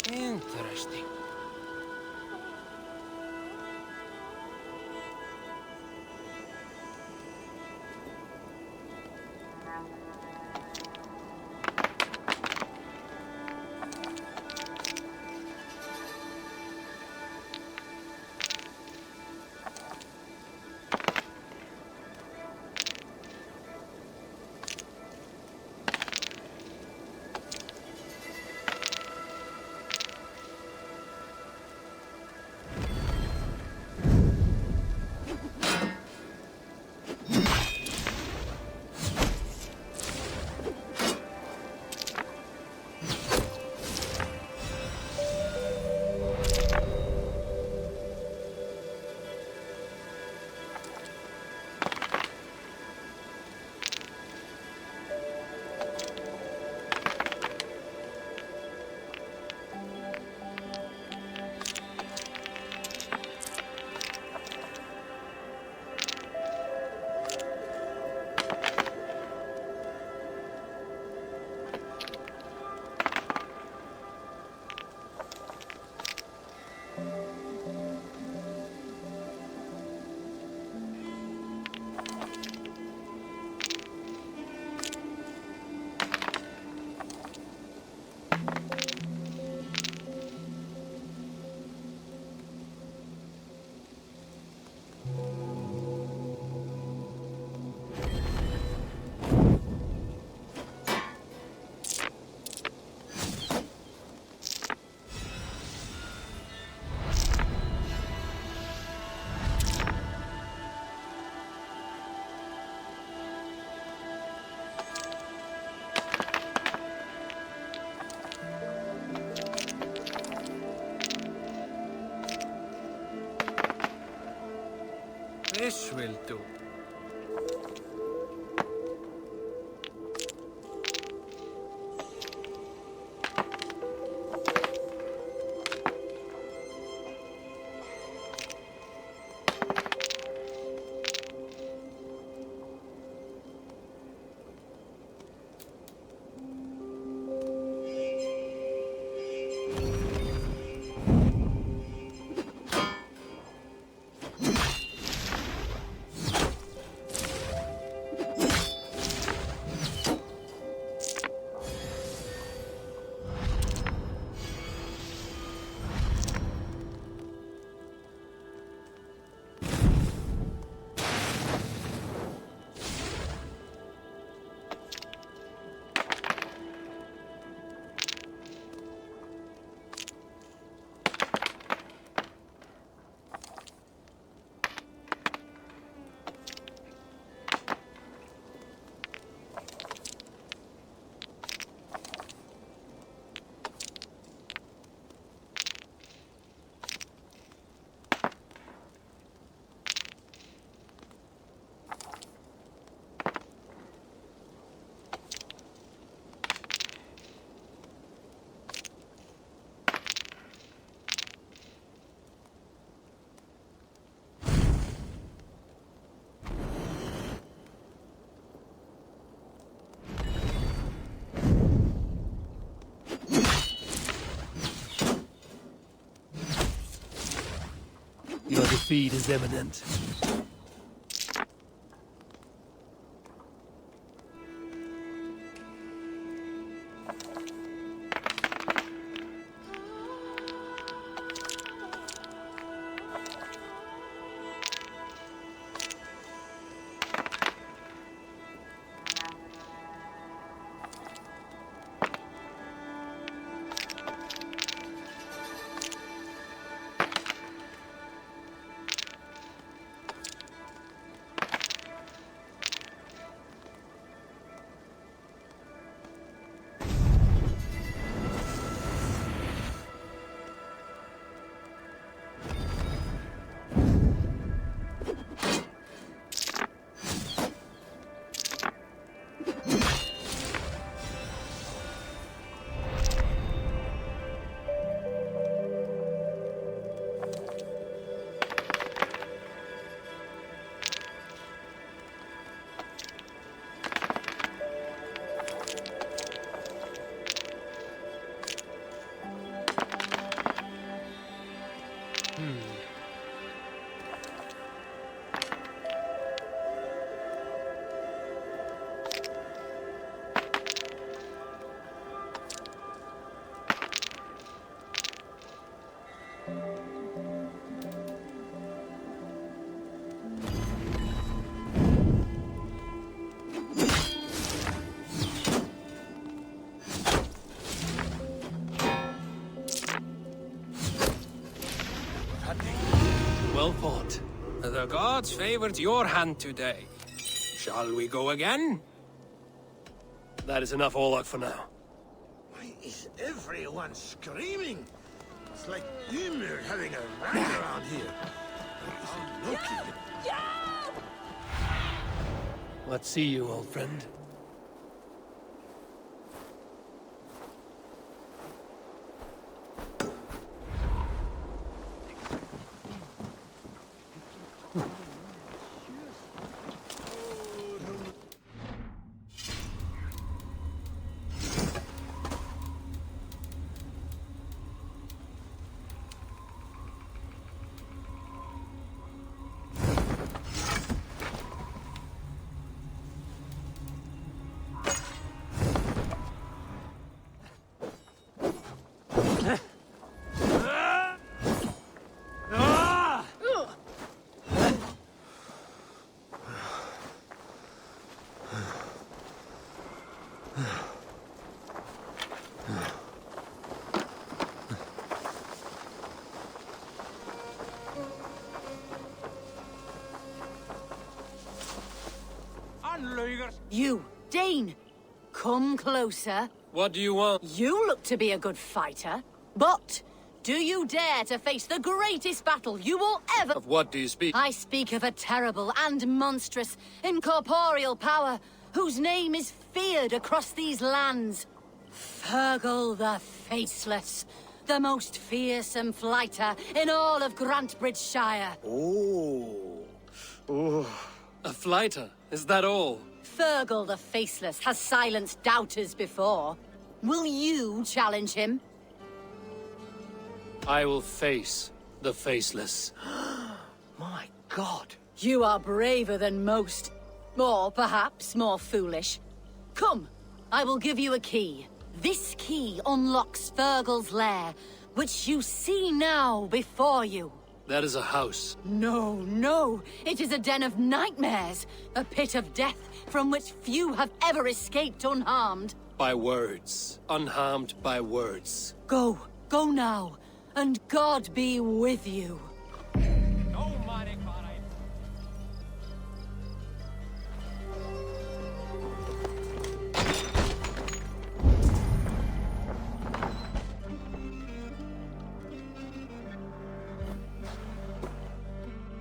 Interesting. This will do. defeat is imminent. Well fought. The gods favored your hand today. Shall we go again? That is enough Orlok for now. Why is everyone screaming? It's like Ymir having a rant around here. Oh, Loki. What see you, old friend? You, Dane! Come closer. What do you want? You look to be a good fighter, but do you dare to face the greatest battle you will ever— Of what do you speak? I speak of a terrible and monstrous, incorporeal power whose name is feared across these lands. Fergal the Faceless, the most fearsome fighter in all of Grantbridgeshire. A fighter? Is that all? Fergal the Faceless has silenced doubters before. Will you challenge him? I will face the Faceless. My God. You are braver than most. Or perhaps more foolish. Come, I will give you a key. This key unlocks Fergal's lair, which you see now before you. That is a house. No, no. It is a den of nightmares. A pit of death from which few have ever escaped unharmed. By words. Unharmed by words. Go. Go now. And God be with you.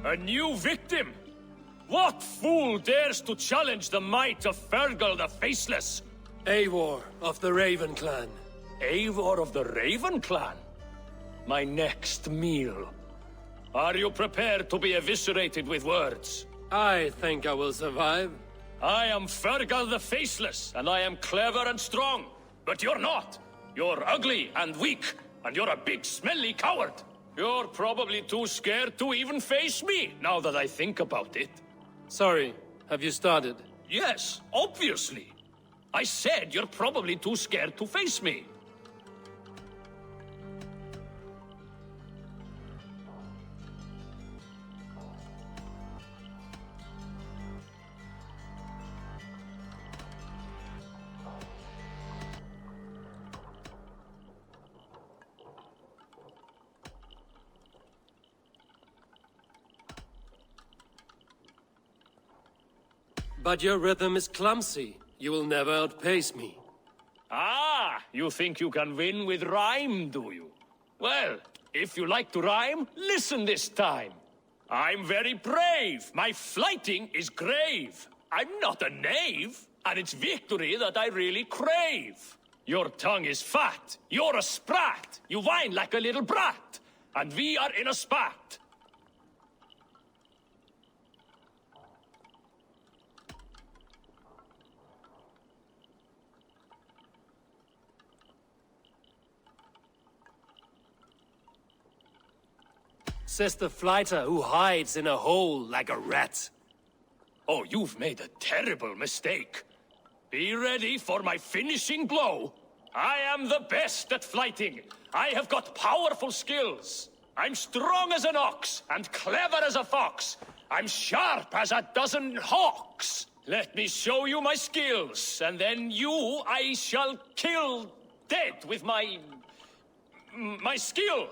A new victim? What fool dares to challenge the might of Fergal the Faceless? Eivor of the Raven Clan. Eivor of the Raven Clan? My next meal. Are you prepared to be eviscerated with words? I think I will survive. I am Fergal the Faceless, and I am clever and strong. But you're not. You're ugly and weak, and you're a big smelly coward. You're probably too scared to even face me, now that I think about it. Sorry, have you started? Yes, obviously. I said you're probably too scared to face me. But your rhythm is clumsy. You will never outpace me. Ah, you think you can win with rhyme, do you? Well, if you like to rhyme, listen this time. I'm very brave. My flighting is grave. I'm not a knave, and it's victory that I really crave. Your tongue is fat. You're a sprat. You whine like a little brat. And we are in a spat. Says the flighter who hides in a hole like a rat. Oh, you've made a terrible mistake. Be ready for my finishing blow. I am the best at flighting. I have got powerful skills. I'm strong as an ox and clever as a fox. I'm sharp as a dozen hawks. Let me show you my skills, and then you I shall kill dead with my skill.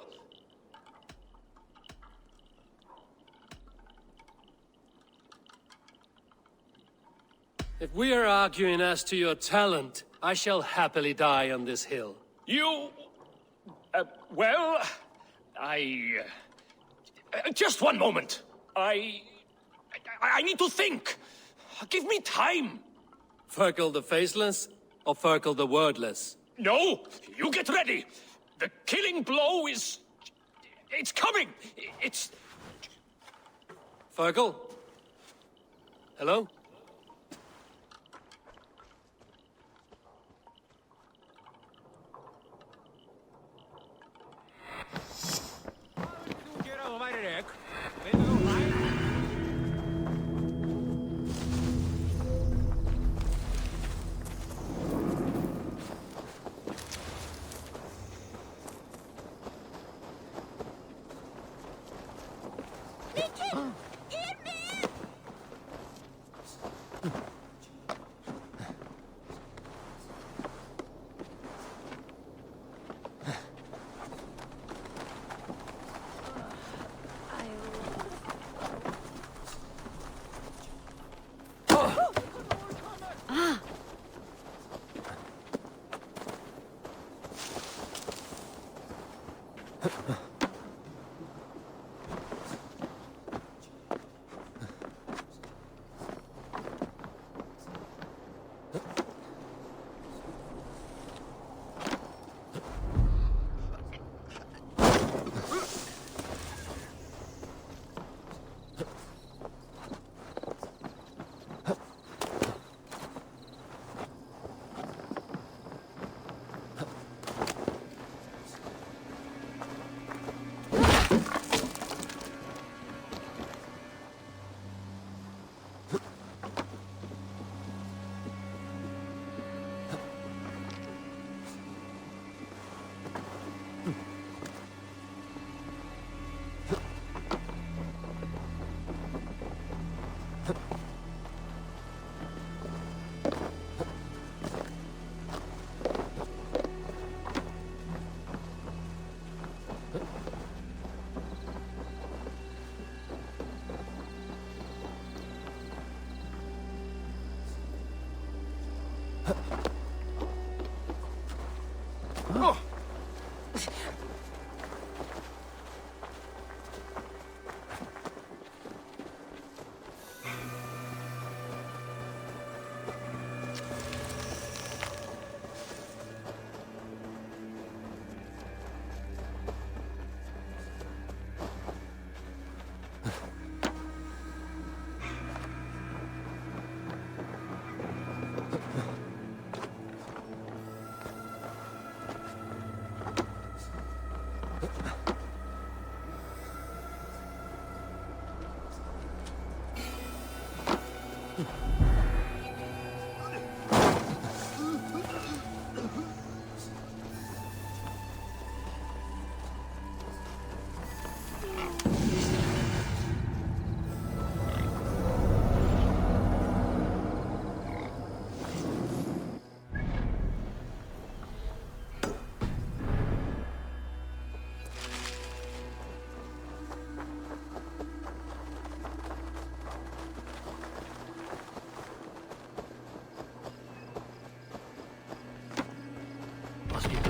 If we are arguing as to your talent, I shall happily die on this hill. You... well... just one moment. I need to think. Give me time. Ferkel the Faceless or Ferkel the Wordless? No, you get ready. The killing blow is... it's coming. It's... Ferkel? Hello?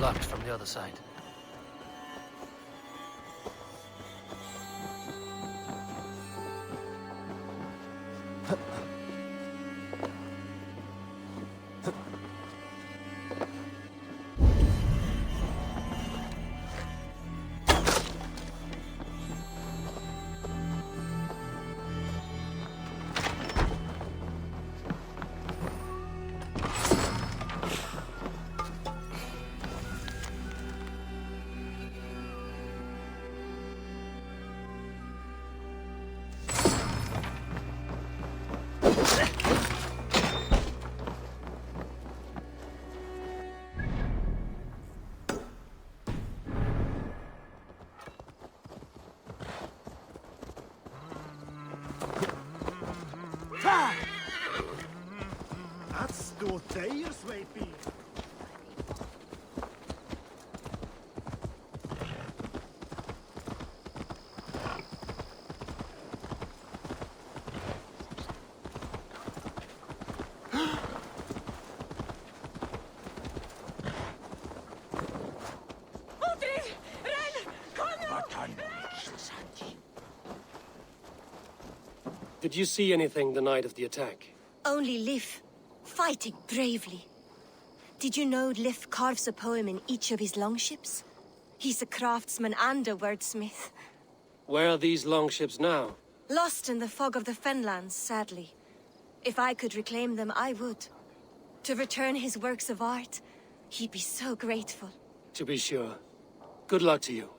locked from the other side. That's no tires, maybe. Did you see anything the night of the attack? Only Lif, fighting bravely. Did you know Lif carves a poem in each of his longships? He's a craftsman and a wordsmith. Where are these longships now? Lost in the fog of the Fenlands, sadly. If I could reclaim them, I would. To return his works of art, he'd be so grateful. To be sure. Good luck to you.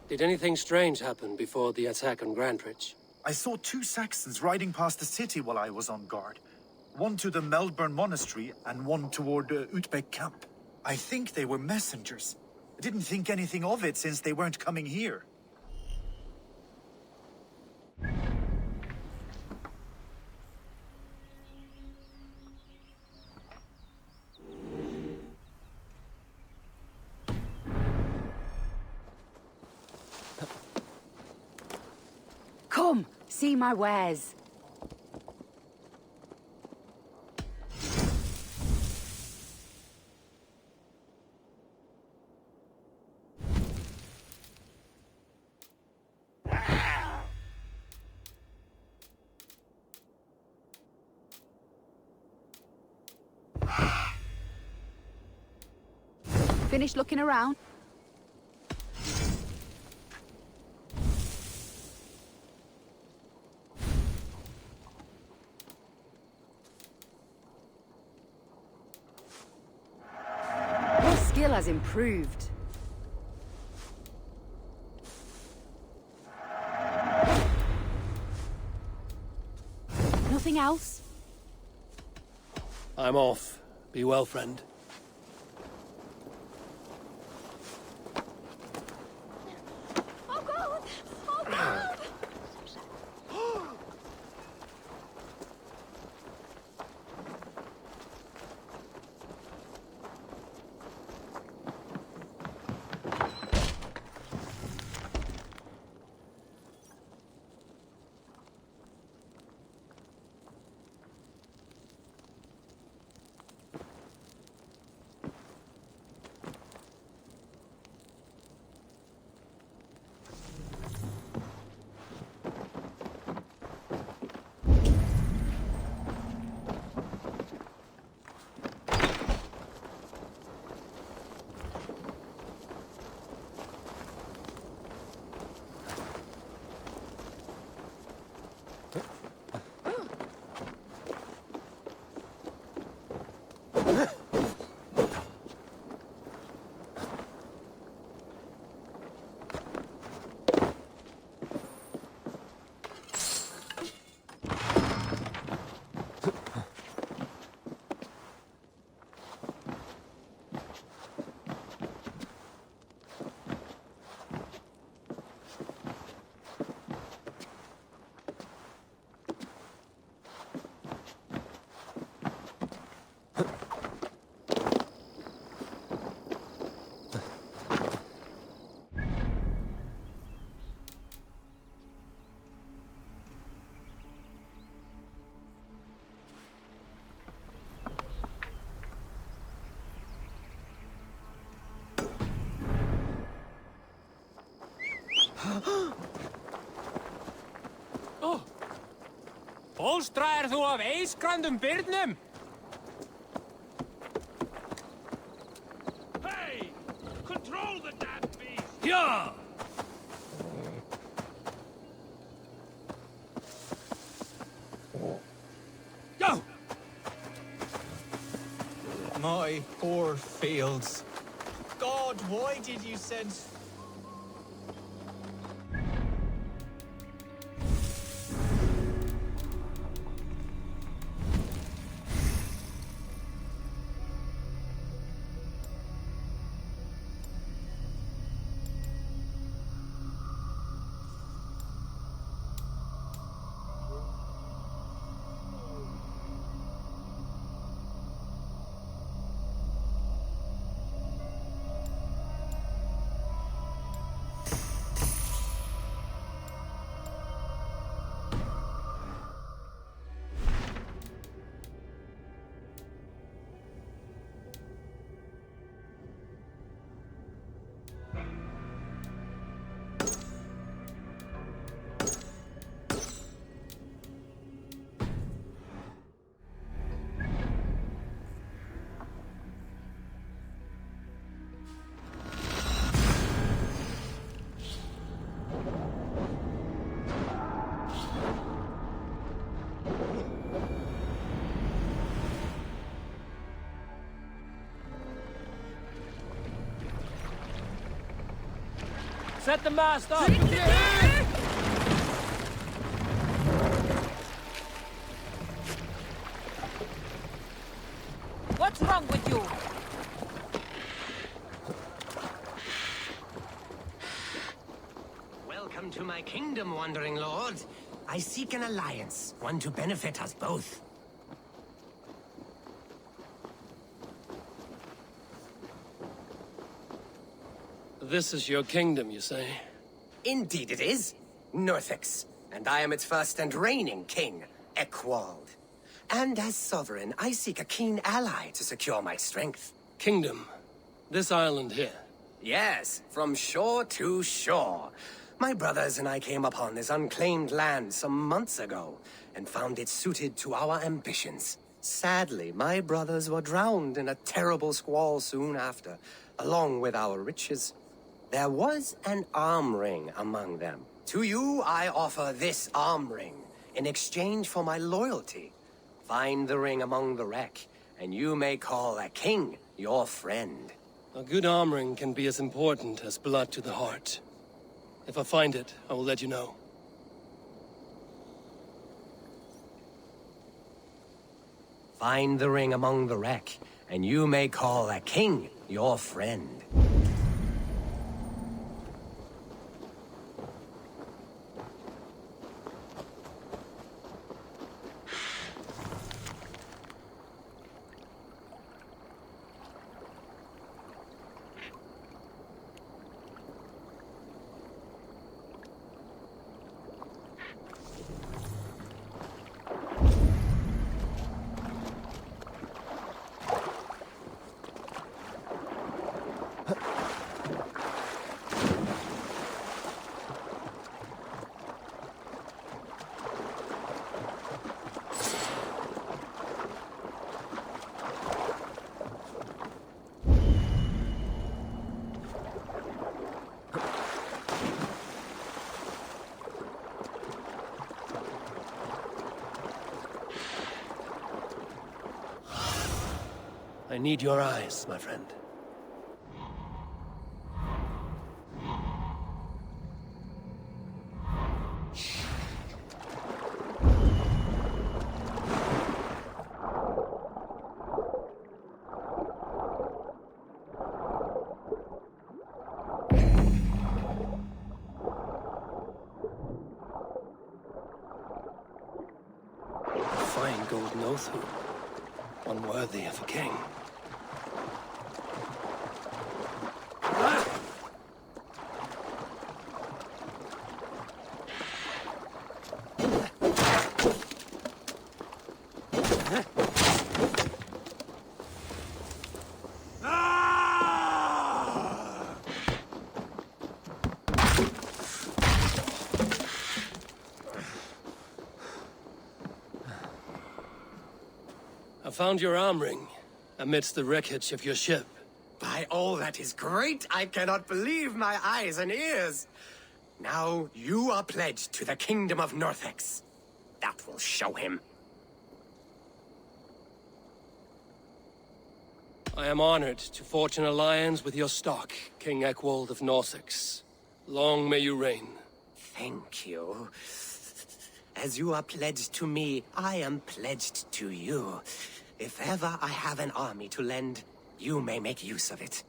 Did anything strange happen before the attack on Grandbridge? I saw 2 Saxons riding past the city while I was on guard. One to the Melbourne Monastery and one toward Utbeck Camp. I think they were messengers. I didn't think anything of it since they weren't coming here. Come, see my wares. Finished looking around? Skill has improved. Nothing else? I'm off. Be well, friend. Oh God! Oh God! Fóstraðir þú af eiskrandum byrnum? Hey! Control the damn beast! Yeah! Go! My poor fields. God, why did you send... Set the mast up! What's wrong with you? Welcome to my kingdom, wandering lord. I seek an alliance, one to benefit us both. This is your kingdom, you say? Indeed it is. Northix. And I am its first and reigning king, Eckwald. And as sovereign, I seek a keen ally to secure my strength. Kingdom. This island here. Yes, from shore to shore. My brothers and I came upon this unclaimed land some months ago, and found it suited to our ambitions. Sadly, my brothers were drowned in a terrible squall soon after, along with our riches. There was an arm ring among them. To you, I offer this arm ring, in exchange for my loyalty. Find the ring among the wreck, and you may call a king your friend. A good arm ring can be as important as blood to the heart. If I find it, I will let you know. Find the ring among the wreck, and you may call a king your friend. I need your eyes, my friend. Fine golden oath, unworthy of a king. found your arm ring amidst the wreckage of your ship. By all that is great, I cannot believe my eyes and ears. Now you are pledged to the kingdom of Northex. That will show him. I am honored to forge an alliance with your stock, King Ekwald of Northex. Long may you reign. Thank you. As you are pledged to me, I am pledged to you. If ever I have an army to lend, you may make use of it.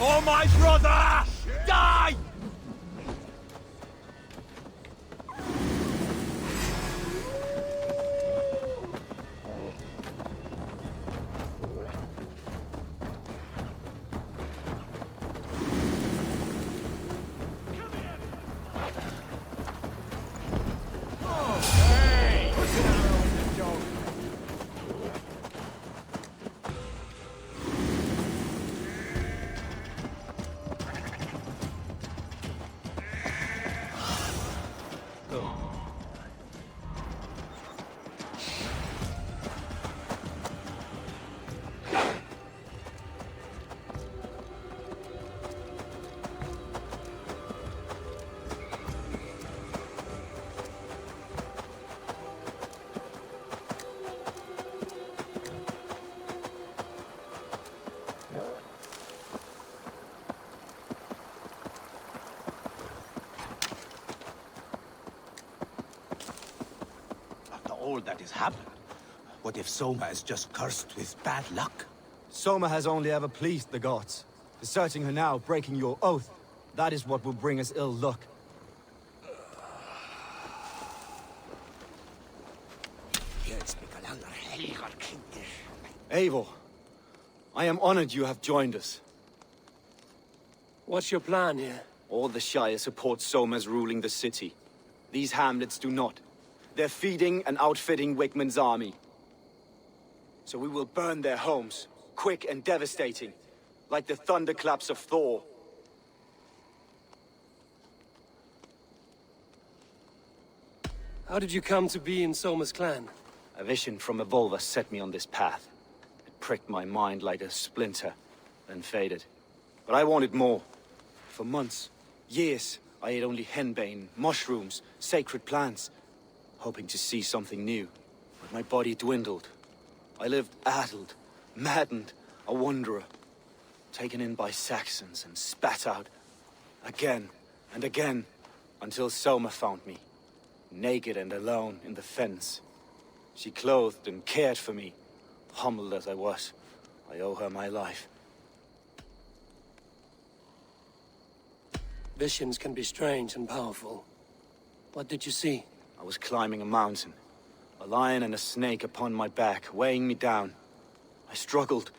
For my brother! Die! All that has happened. What if Soma is just cursed with bad luck? Soma has only ever pleased the gods. Deserting her now, breaking your oath, that is what will bring us ill luck. Eivor, I am honored you have joined us. What's your plan here? All the Shire support Soma's ruling the city. These hamlets do not. They're feeding and outfitting Wigmund's army. So we will burn their homes, quick and devastating, like the thunderclaps of Thor. How did you come to be in Soma's clan? A vision from a Volva set me on this path. It pricked my mind like a splinter, then faded. But I wanted more. For months, years, I ate only henbane, mushrooms, sacred plants, hoping to see something new. But my body dwindled. I lived addled, maddened, a wanderer, taken in by Saxons and spat out again and again, until Soma found me, naked and alone in the fens. She clothed and cared for me, humbled as I was. I owe her my life. Visions can be strange and powerful. What did you see? I was climbing a mountain. A lion and a snake upon my back, weighing me down. I struggled.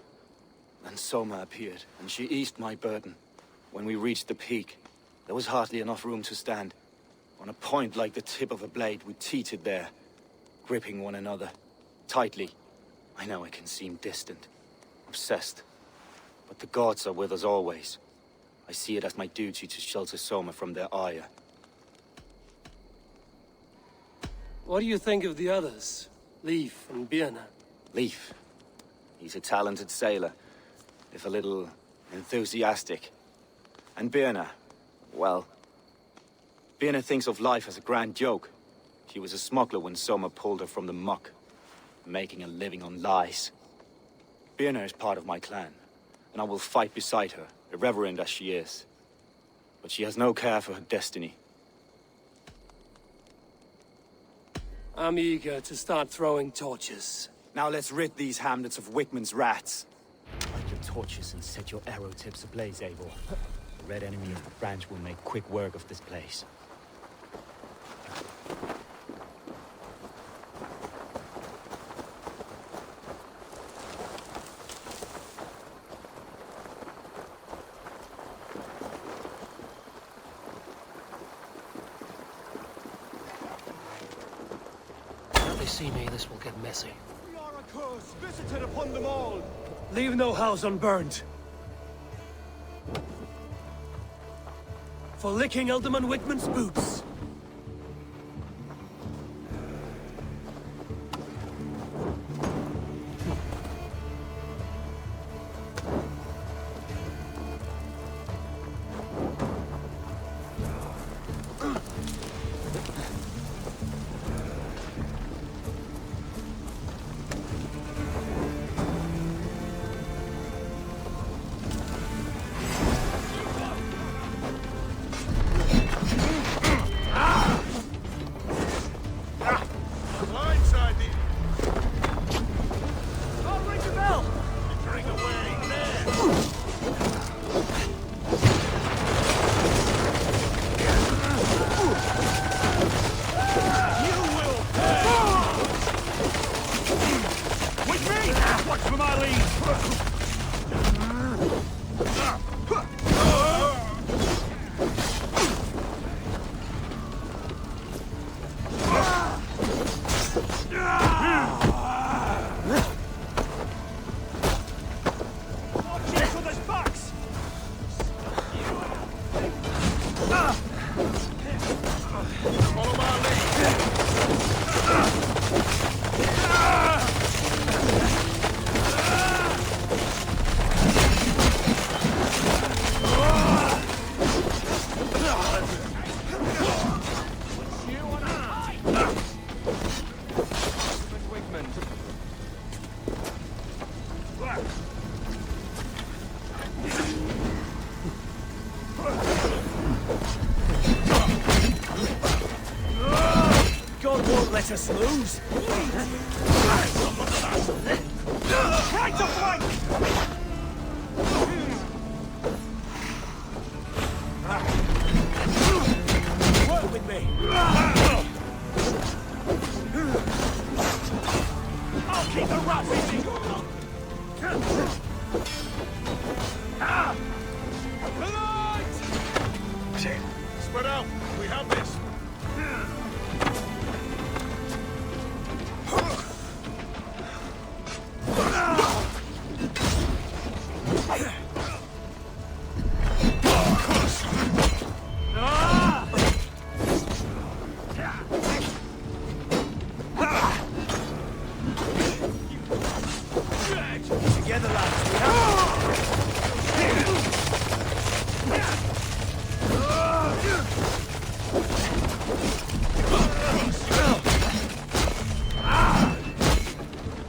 Then Soma appeared, and she eased my burden. When we reached the peak, there was hardly enough room to stand. On a point like the tip of a blade, we teetered there, gripping one another, tightly. I know it can seem distant, obsessed. But the gods are with us always. I see it as my duty to shelter Soma from their ire. What do you think of the others? Leif and Birna? Leif. He's a talented sailor, if a little enthusiastic. And Birna, well... Birna thinks of life as a grand joke. She was a smuggler when Soma pulled her from the muck, making a living on lies. Birna is part of my clan, and I will fight beside her, irreverent as she is. But she has no care for her destiny. I'm eager to start throwing torches. Now let's rid these hamlets of Wigman's rats. Light your torches and set your arrow tips ablaze, Abel. The red enemy of the branch will make quick work of this place. Now they see me, this will get messy. We are a curse visited upon them all. Leave no house unburned. For licking Alderman Wigman's boots. Blindside me. I'll ring the bell. Bring away there. You will pay. With me. Watch for my lead. God won't let us lose. Try to flank. Work with me. I'll keep the rats easy. Tonight! Spread out. We have this. Together, lads.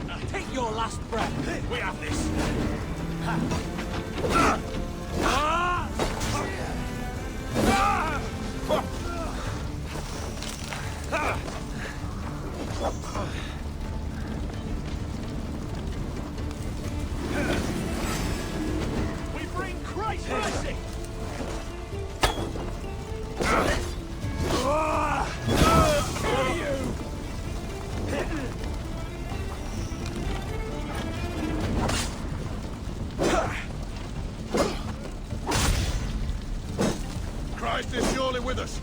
We have take your last breath. We have this. We bring Christ mercy. Christ is surely with us.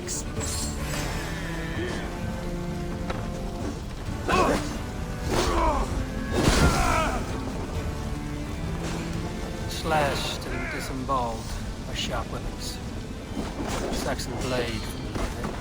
axe. Slashed and disemboweled by sharp weapons. Saxon blade from the head.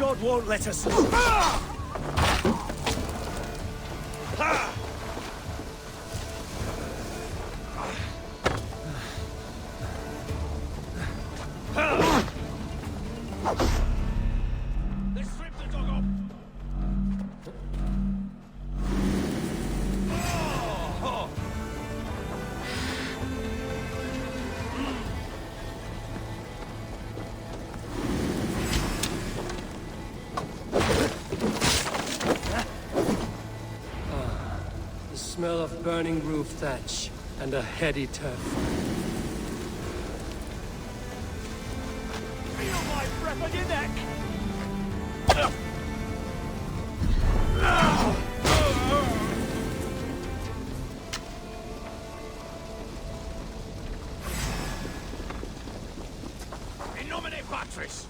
God won't let us. Smell of burning roof thatch and a heady turf. Feel my breath on your neck! In nomine Patris!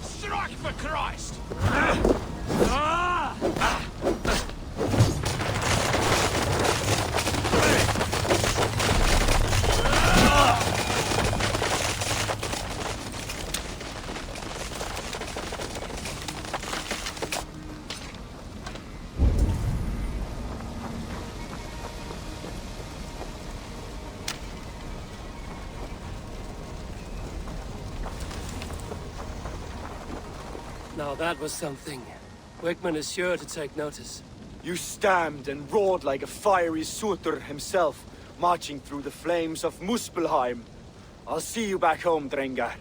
Strike for Christ! Now that was something. Wickman is sure to take notice. You stamped and roared like a fiery Surtur himself, marching through the flames of Muspelheim. I'll see you back home, Drengar.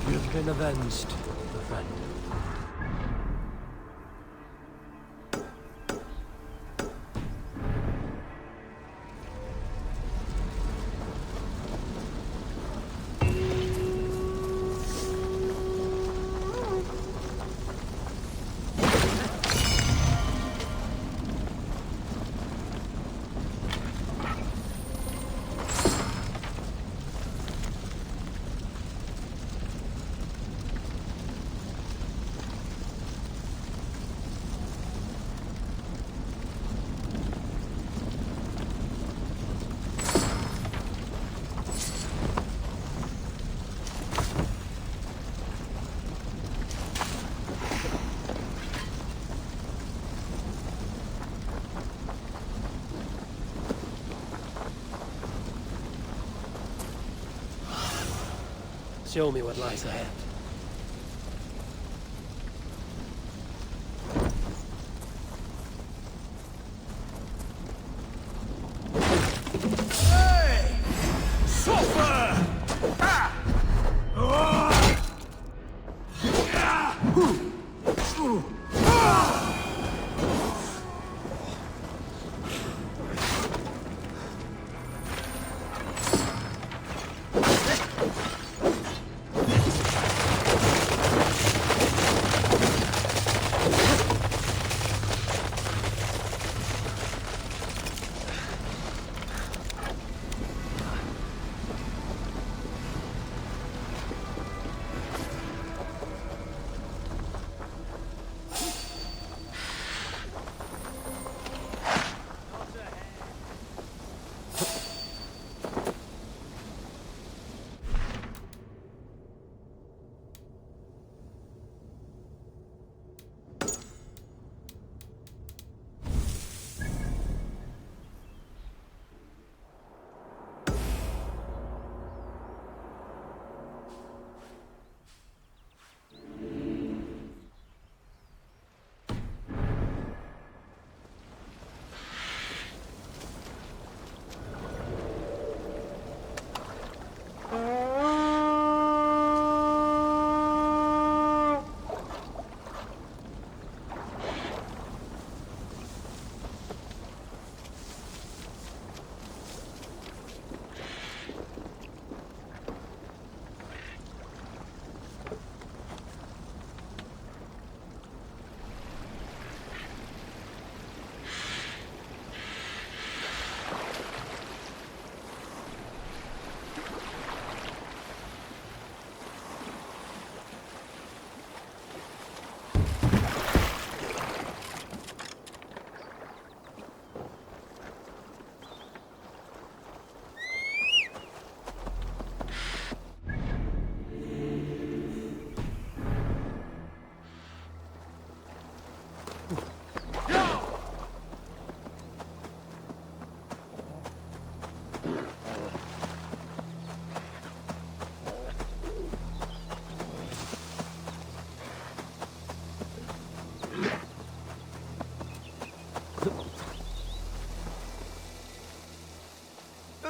You've been avenged, my friend. Show me what lies ahead.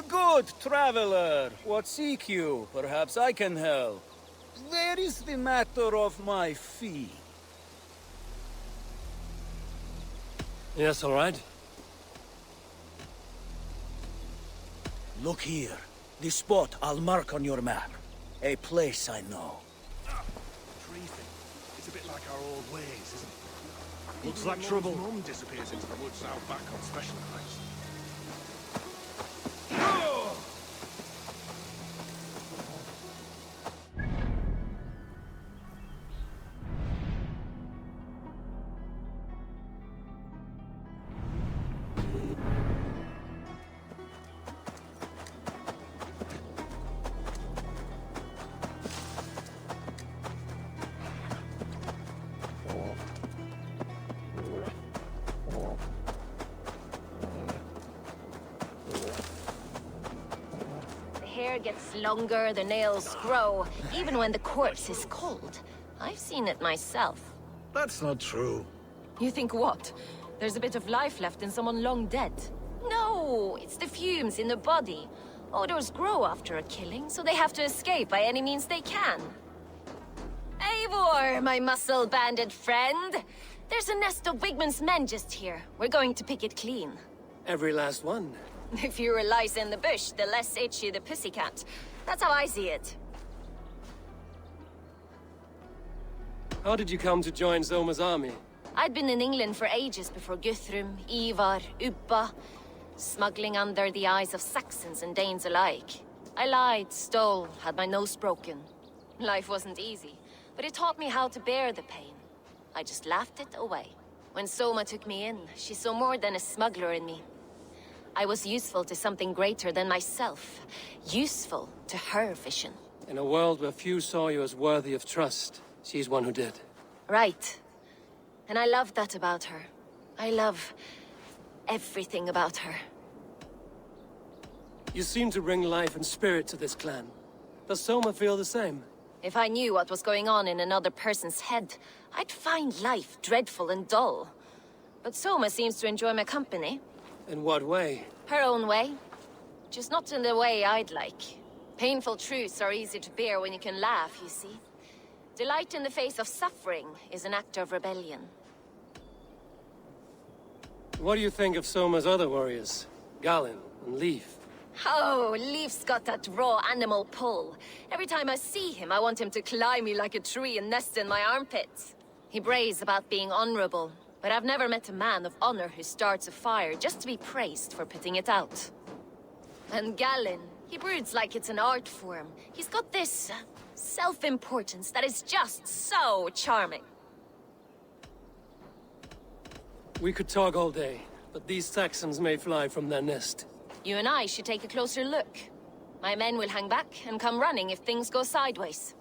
Good traveler, what seek you? Perhaps I can help. Where is the matter of my fee? Yes, all right. Look here. The spot I'll mark on your map. A place I know. Tree thing. It's a bit like our old ways, isn't it? Looks like trouble. Mum disappears into the woods out back on special nights. Hair gets longer, the nails grow, even when the corpse is cold. I've seen it myself. That's not true. You think what? There's a bit of life left in someone long dead? No, it's the fumes in the body. Odors grow after a killing, so they have to escape by any means they can. Eivor, my muscle-banded friend! There's a nest of Wigman's men just here. We're going to pick it clean. Every last one. The fewer lice in the bush, the less itchy the pussycat. That's how I see it. How did you come to join Zoma's army? I'd been in England for ages before Guthrum, Ivar, Uppa, smuggling under the eyes of Saxons and Danes alike. I lied, stole, had my nose broken. Life wasn't easy, but it taught me how to bear the pain. I just laughed it away. When Soma took me in, she saw more than a smuggler in me. I was useful to something greater than myself. Useful to her vision. In a world where few saw you as worthy of trust, she's one who did. Right. And I love that about her. I love everything about her. You seem to bring life and spirit to this clan. Does Soma feel the same? If I knew what was going on in another person's head, I'd find life dreadful and dull. But Soma seems to enjoy my company. In what way? Her own way. Just not in the way I'd like. Painful truths are easy to bear when you can laugh, you see. Delight in the face of suffering is an act of rebellion. What do you think of Soma's other warriors? Galen and Leaf? Oh, Leaf's got that raw animal pull. Every time I see him, I want him to climb me like a tree and nest in my armpits. He brays about being honorable, but I've never met a man of honor who starts a fire just to be praised for putting it out. And Galen, he broods like it's an art form. He's got this self-importance that is just so charming. We could talk all day, but these Saxons may fly from their nest. You and I should take a closer look. My men will hang back and come running if things go sideways.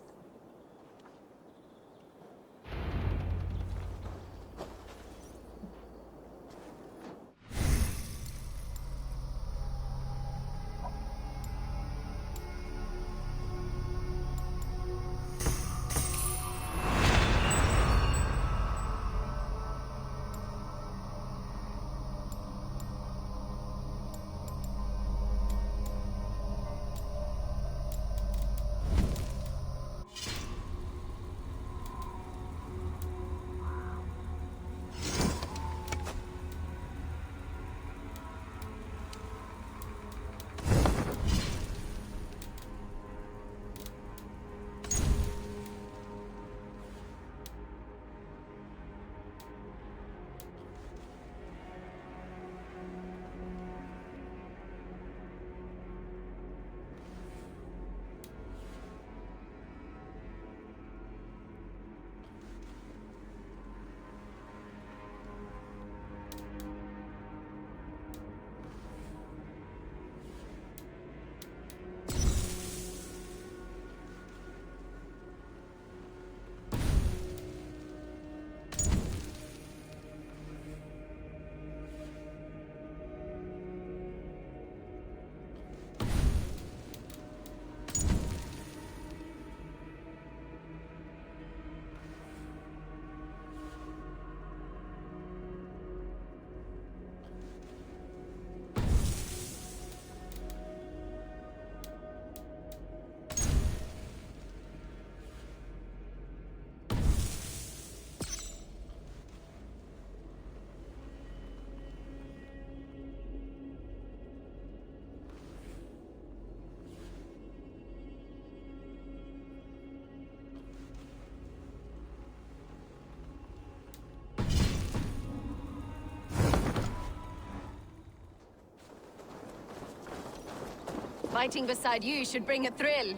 Fighting beside you should bring a thrill.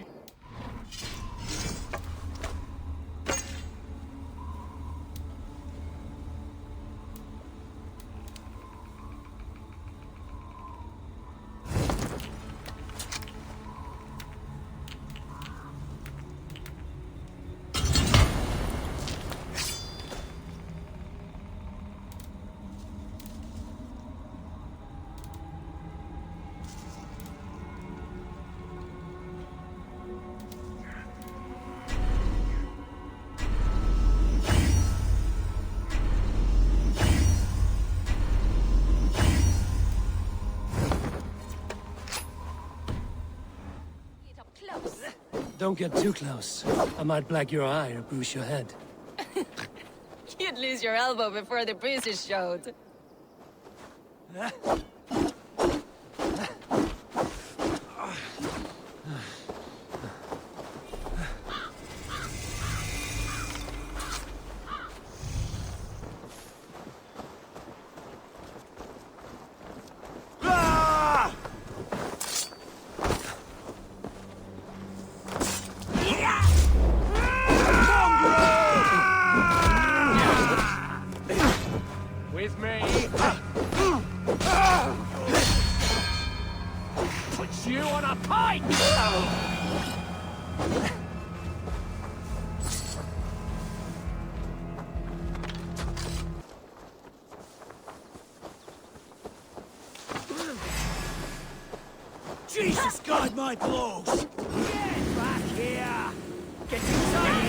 Don't get too close. I might black your eye or bruise your head. You'd lose your elbow before the bruises showed. With me. Put you on a pike! Jesus, guide my blows! Get back here! Get inside!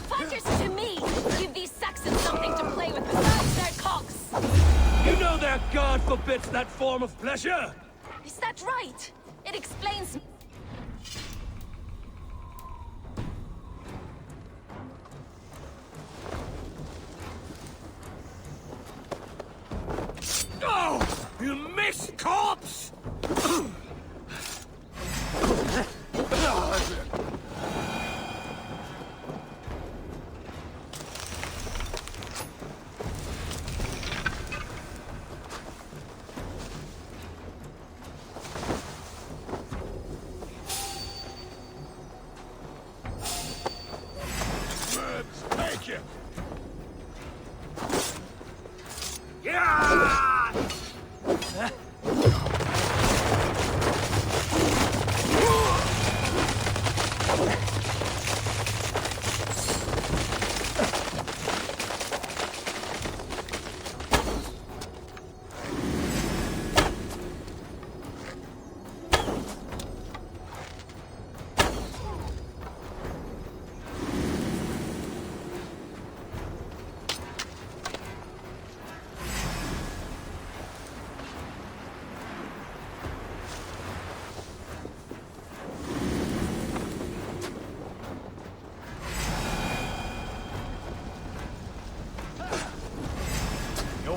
Fighters to me! Give these Saxons something to play with besides their cocks! You know their God forbids that form of pleasure! Is that right? It explains... Oh! You missed, corpse! Take you! Yeah!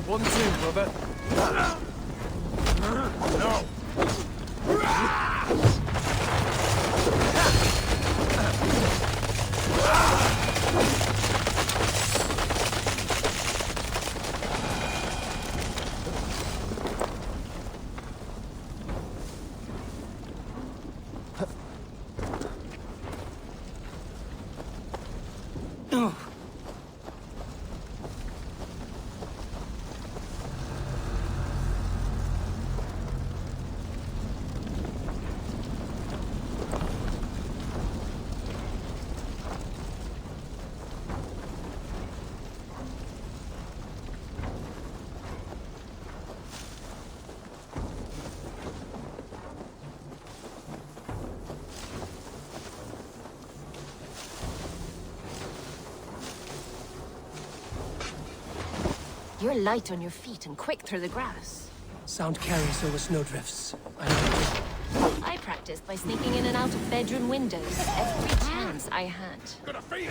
One thing, Robert. No! You're light on your feet and quick through the grass. Sound carries over snowdrifts. I practiced by sneaking in and out of bedroom windows every chance I had. Gonna feel it!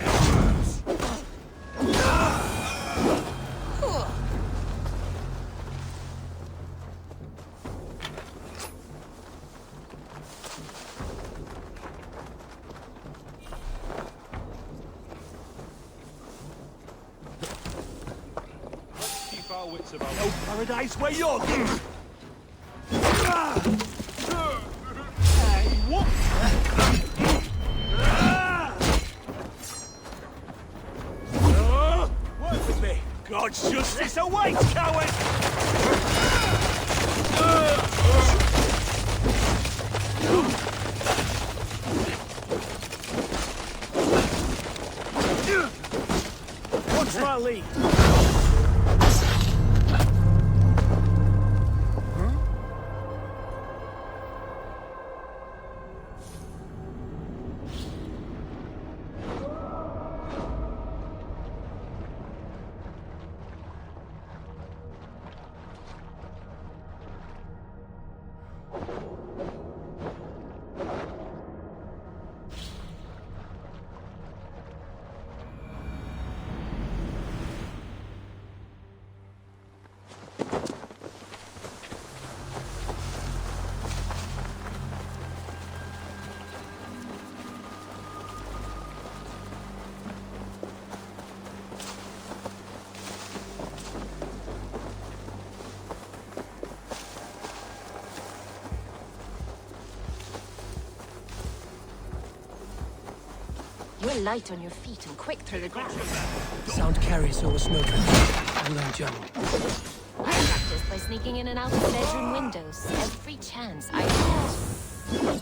No paradise where you're going. Hey, what? Work with me. God's justice awaits, coward! What's my lead? You're light on your feet and quick through the grass. Sound carries over snowdrifts. I learn German. I practiced by sneaking in and out of bedroom windows every chance I had.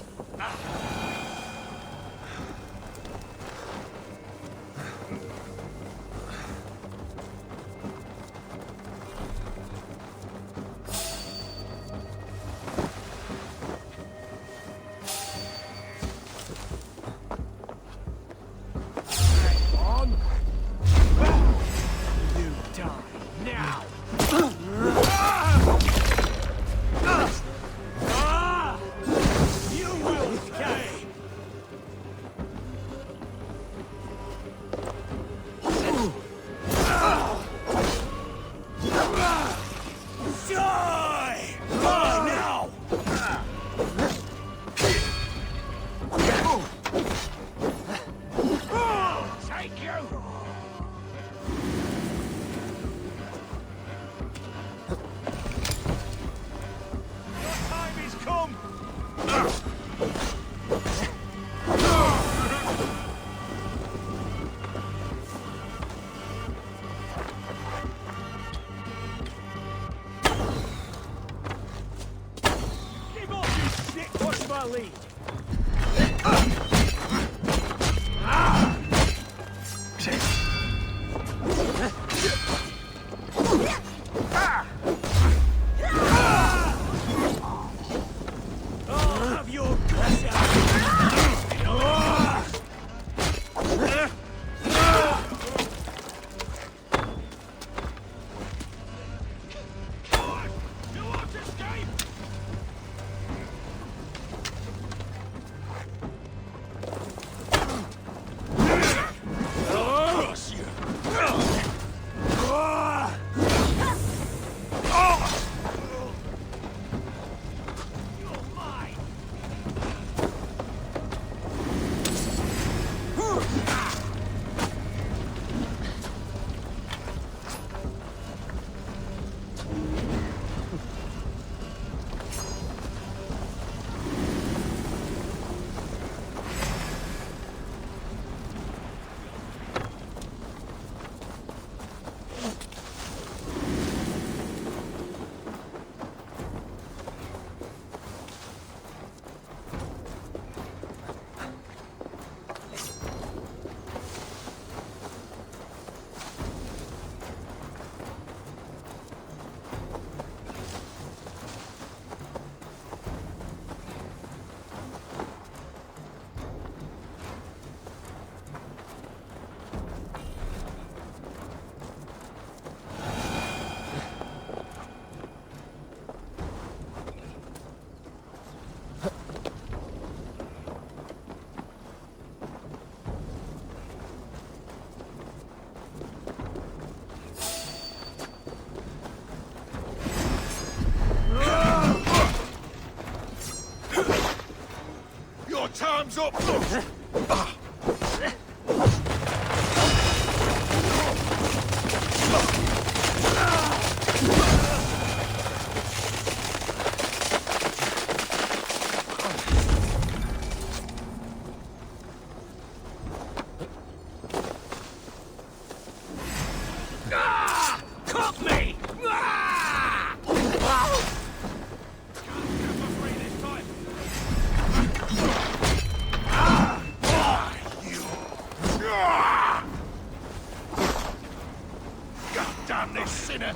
Time's up! Cut me! Damn this sinner!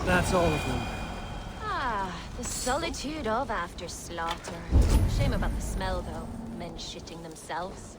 That's all of them. Ah, the solitude of after slaughter. Shame about the smell, though. Men shitting themselves.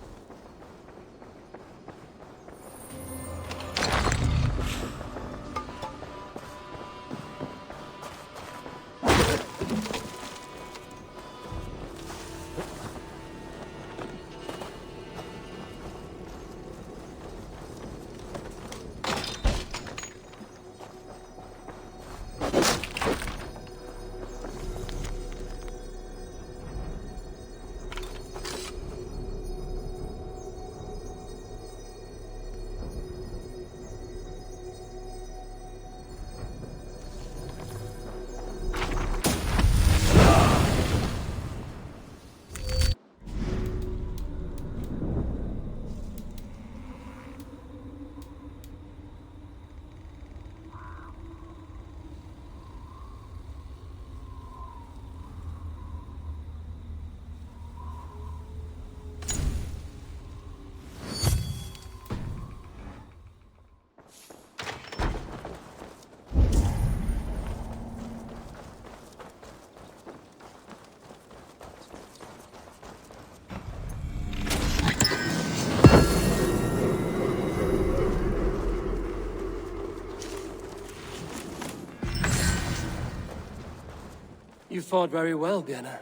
you fought very well, Vienna.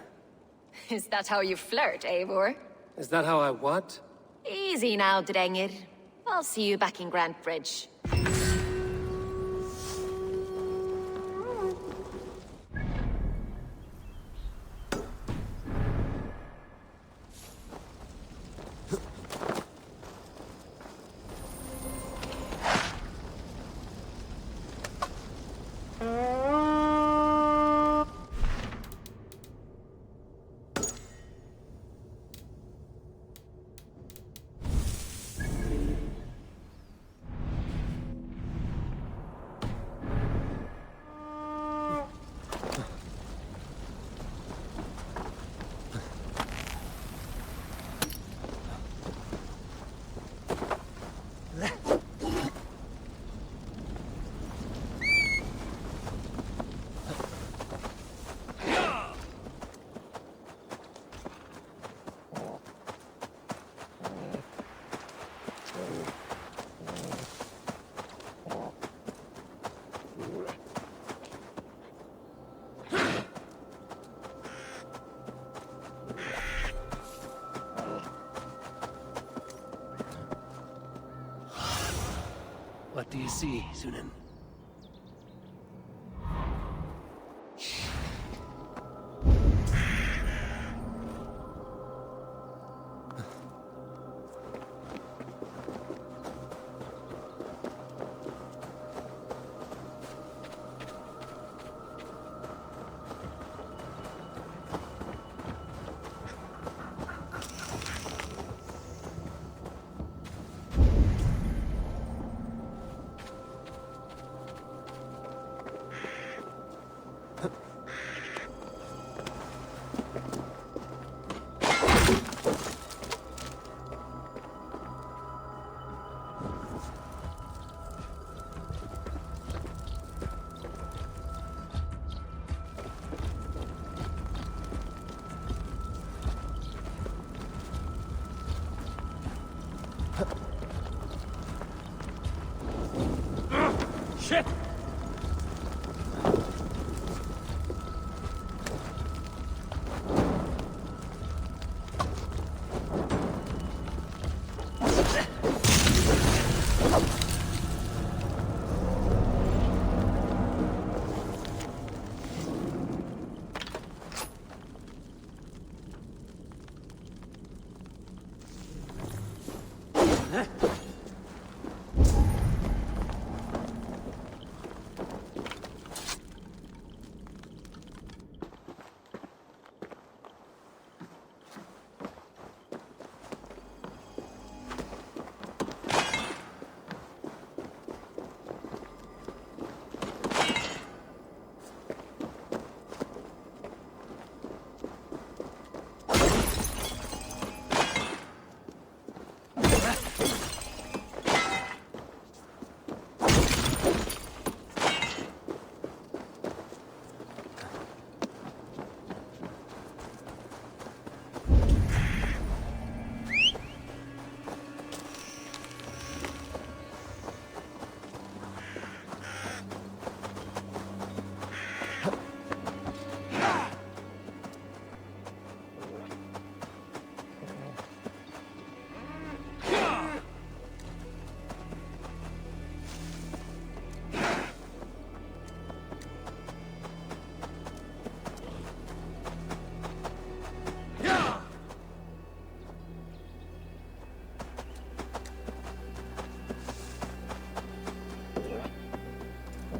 Is that how you flirt, Eivor? Is that how I what? Easy now, Drengir. I'll see you back in Grant Bridge. What do you see, Sunan? Shit!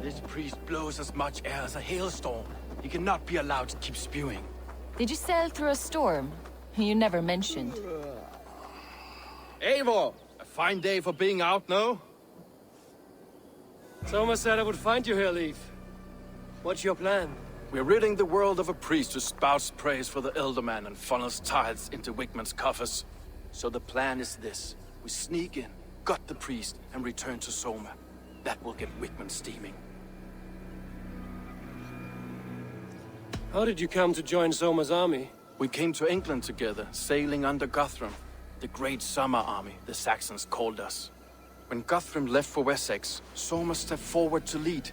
This priest blows as much air as a hailstorm. He cannot be allowed to keep spewing. Did you sail through a storm? You never mentioned. Eivor! A fine day for being out, no? Soma said I would find you here, Leaf. What's your plan? We're ridding the world of a priest who spouts praise for the Elderman and funnels tithes into Wigman's coffers. So the plan is this. We sneak in, gut the priest, and return to Soma. That will get Wigman steaming. How did you come to join Soma's army? We came to England together, sailing under Guthrum. The Great Summer Army, the Saxons called us. When Guthrum left for Wessex, Soma stepped forward to lead.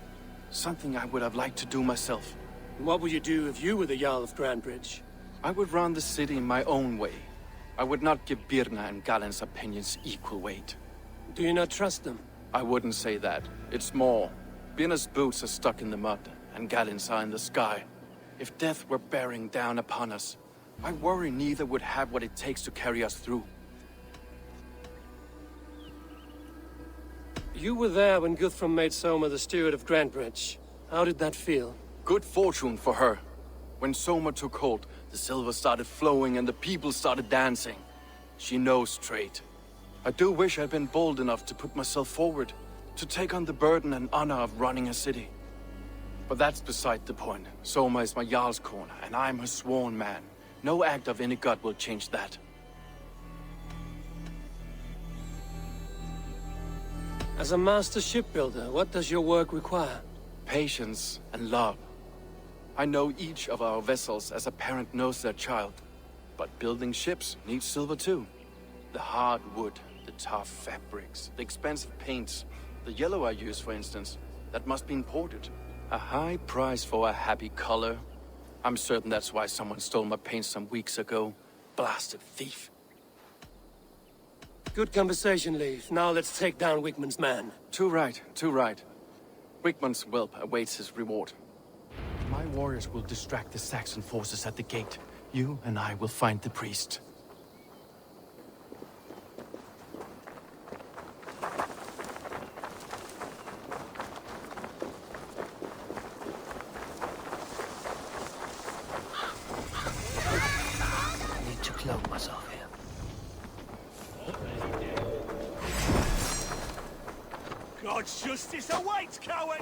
Something I would have liked to do myself. What would you do if you were the Jarl of Grandbridge? I would run the city my own way. I would not give Birna and Galen's opinions equal weight. Do you not trust them? I wouldn't say that. It's more. Birna's boots are stuck in the mud, and Galen's are in the sky. If death were bearing down upon us, I worry neither would have what it takes to carry us through. You were there when Guthrum made Soma the steward of Grandbridge. How did that feel? Good fortune for her. When Soma took hold, the silver started flowing and the people started dancing. She knows trade. I do wish I'd been bold enough to put myself forward, to take on the burden and honor of running a city. But that's beside the point. Soma is my Jarl's corner, and I'm her sworn man. No act of any god will change that. As a master shipbuilder, what does your work require? Patience and love. I know each of our vessels as a parent knows their child. But building ships needs silver too. The hard wood, the tough fabrics, the expensive paints, the yellow I use, for instance, that must be imported. A high price for a happy color. I'm certain that's why someone stole my paint some weeks ago. Blasted thief. Good conversation, Leif. Now let's take down Wigmund's man. Too right, too right. Wigmund's whelp awaits his reward. My warriors will distract the Saxon forces at the gate. You and I will find the priest. I need to cloak myself here. God's justice awaits, coward!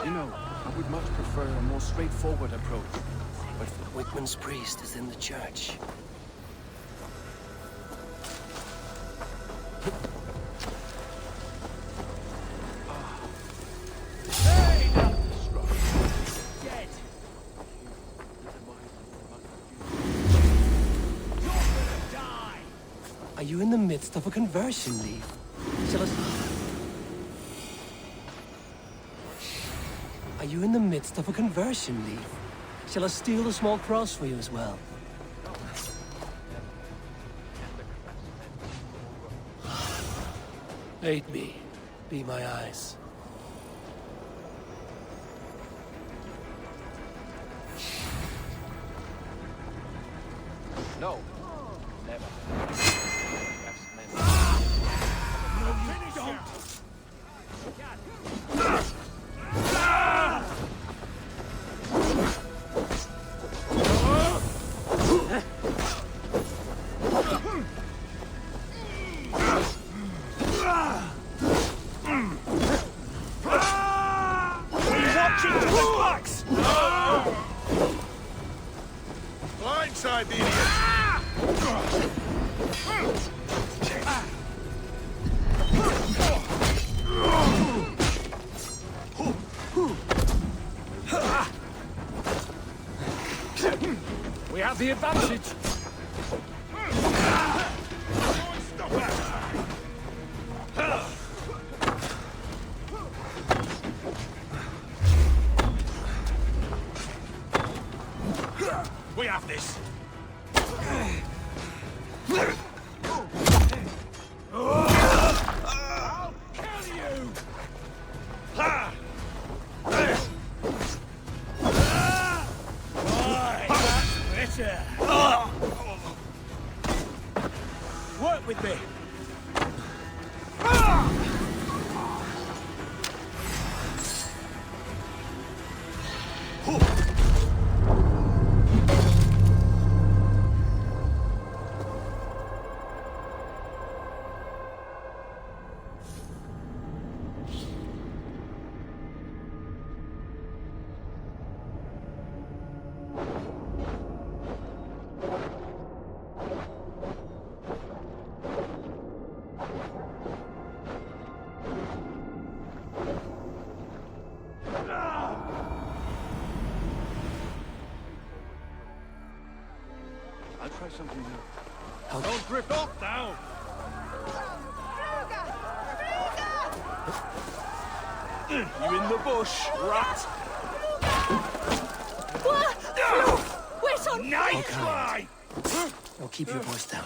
You know, I would much prefer a more straightforward approach. But Wigmund's priest is in the church. Are you in the midst of a conversion, Leif? Shall I... Are you in the midst of a conversion, Leif? Shall I steal a small cross for you as well? Aid me. Be my eyes. No. Never. Blindside the idiot! We have the advantage. We have this. I'll kill you. That's better. Work with me. something new. Don't drift off now! You in the bush, rat? Wait on! Nice try! Now keep your voice down.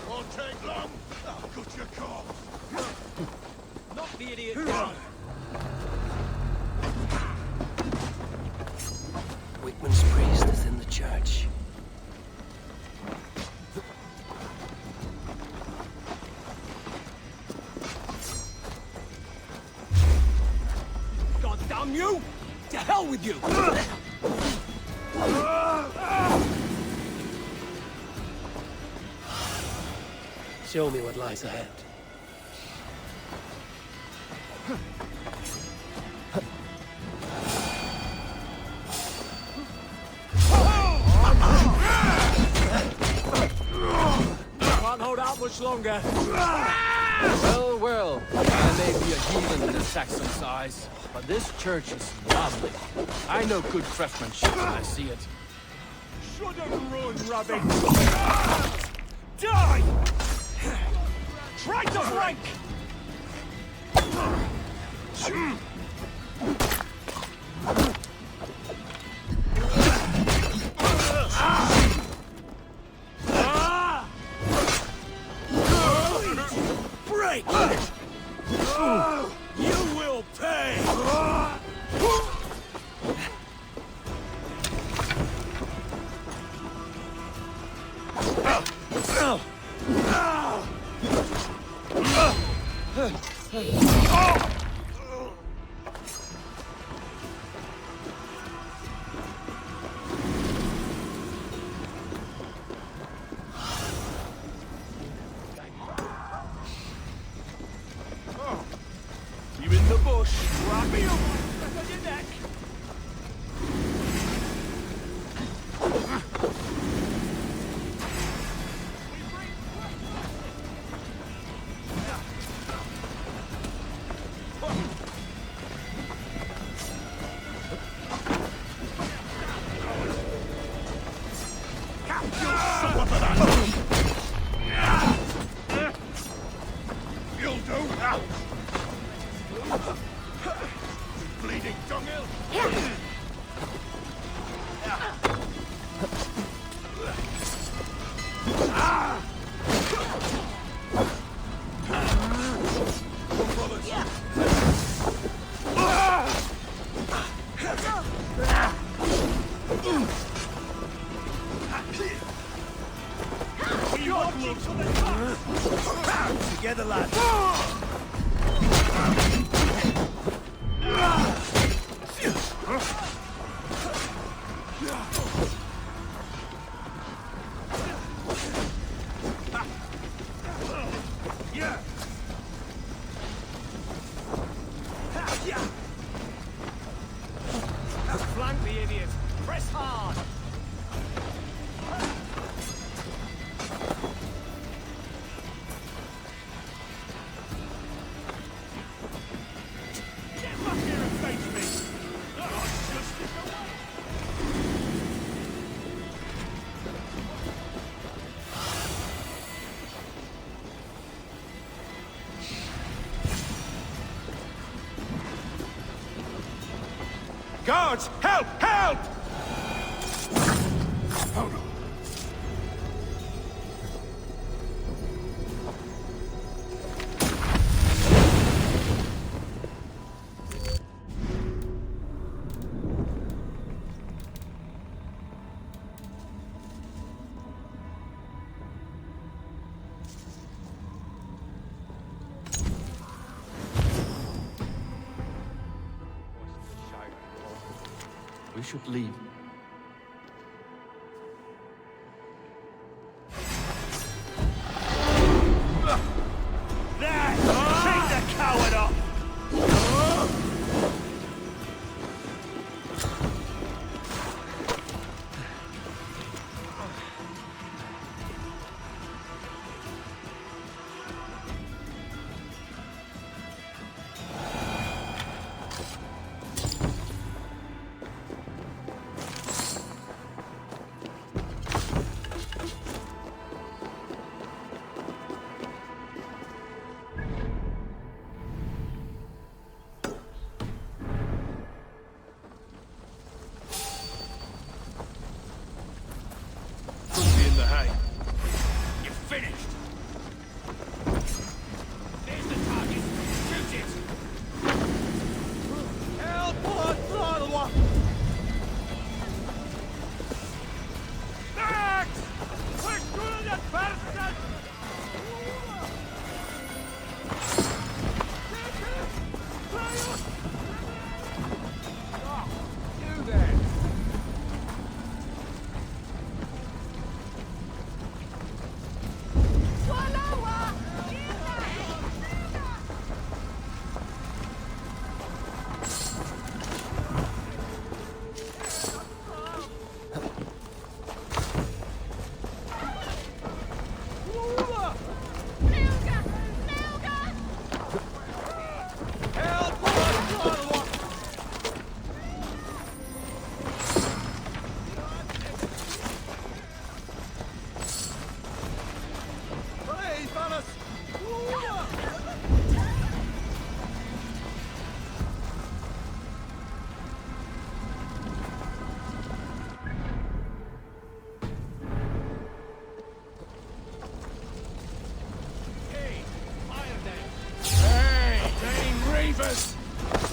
Won't take long. I'll cut your cough. Knock the idiot down. Wigman's priest is in the church. God damn you! To hell with you! Show me what lies ahead. Can't hold out much longer. Well, well, I may be a heathen in the Saxon's eyes, but this church is lovely. I know good craftsmanship when I see it. Shouldn't run, rabbit! Die! Try to break! Break! You will pay! You in the bush? Wrap me up! Back on your neck! You'll do! Bleeding dunghill! Together, lad! Flank the idiot! Press hard! Get back here and face me! Not just in the way! Guards! Help! Help! Hold on. We should leave. There! Take the coward off! finished. There's the target. Shoot it. Help! Blood! Max! Verschuldet Person! You there!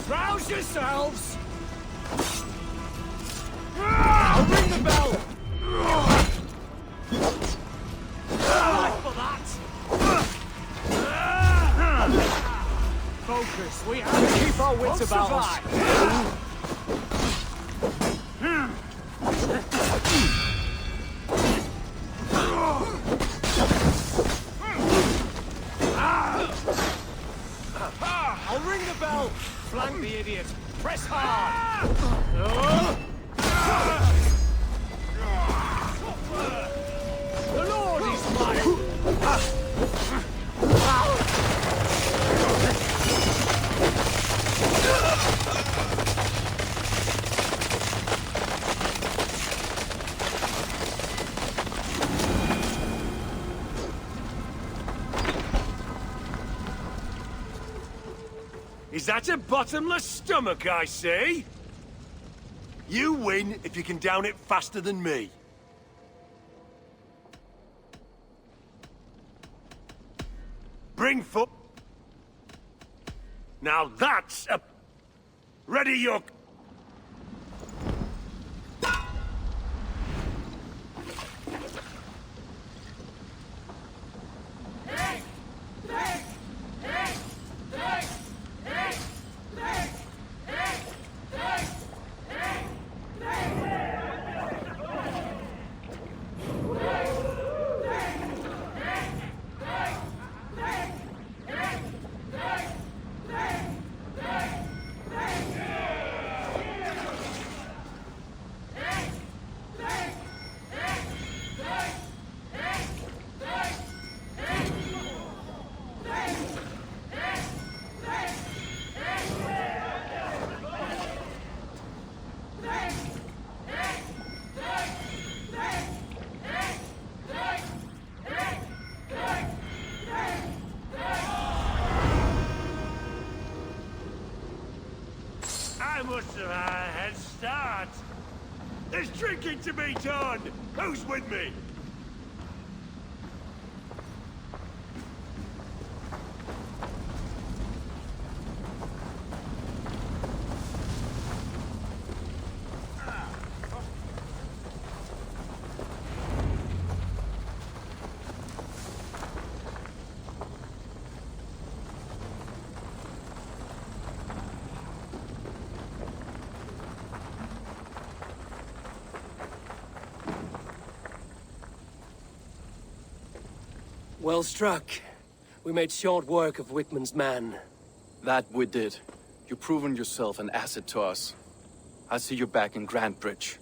Rouse yourselves! I'll ring the bell! Life for that! Focus, we have to keep our wits about us. I'll ring the bell! Flank the idiot! Press hard! The Lord is mine! Is that a bottomless stomach, I see? You win if you can down it faster than me. Bring foot. Now that's a... Ready your... I must have had a head start. There's drinking to be done. Who's with me? Well struck. We made short work of Wickman's man. That we did. You've proven yourself an asset to us. I'll see you back in Grantbridge.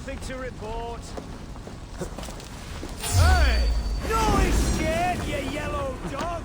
Nothing to report. Hey! No escape, you yellow dog!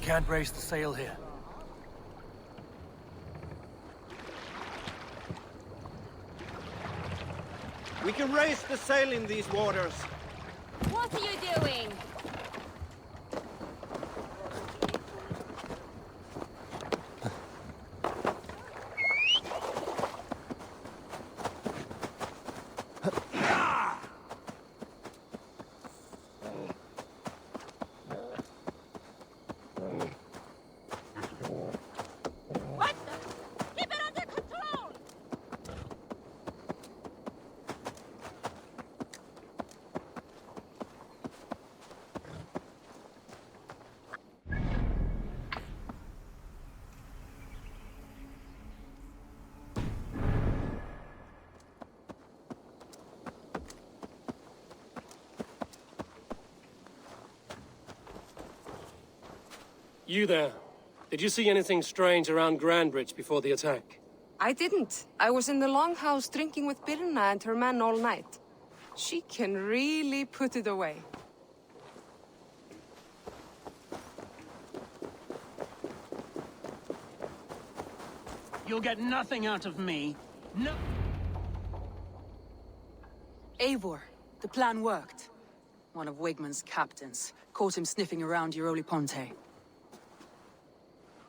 Can't raise the sail here. We can raise the sail in these waters. What are you doing? You there. Did you see anything strange around Grandbridge before the attack? I didn't. I was in the longhouse drinking with Birna and her men all night. She can really put it away. You'll get nothing out of me. No. Eivor, the plan worked. One of Wigmund's captains caught him sniffing around Euroli Ponte.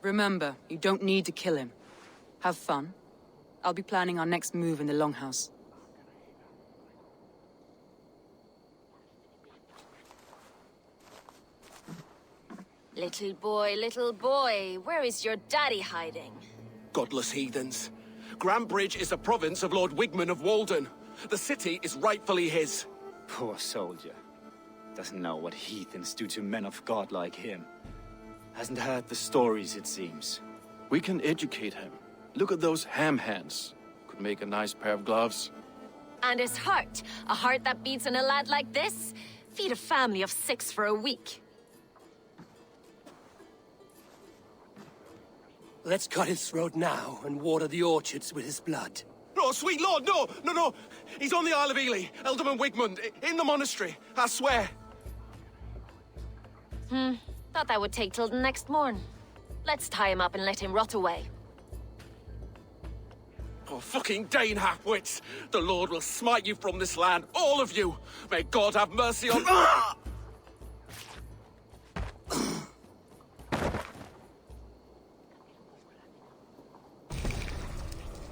Remember, you don't need to kill him. Have fun. I'll be planning our next move in the Longhouse. Little boy, where is your daddy hiding? Godless heathens. Grambridge is a province of Lord Wigmund of Walden. The city is rightfully his. Poor soldier. Doesn't know what heathens do to men of God like him. Hasn't heard the stories, it seems. We can educate him. Look at those ham hands. Could make a nice pair of gloves. And his heart. A heart that beats in a lad like this? Feed a family of 6 for a week. Let's cut his throat now and water the orchards with his blood. Oh, sweet lord, no! No! He's on the Isle of Ely, Ealdorman Wigmund, in the monastery, I swear. Thought that would take till the next morn. Let's tie him up and let him rot away. Oh, fucking Dane halfwits! The Lord will smite you from this land, all of you! May God have mercy on...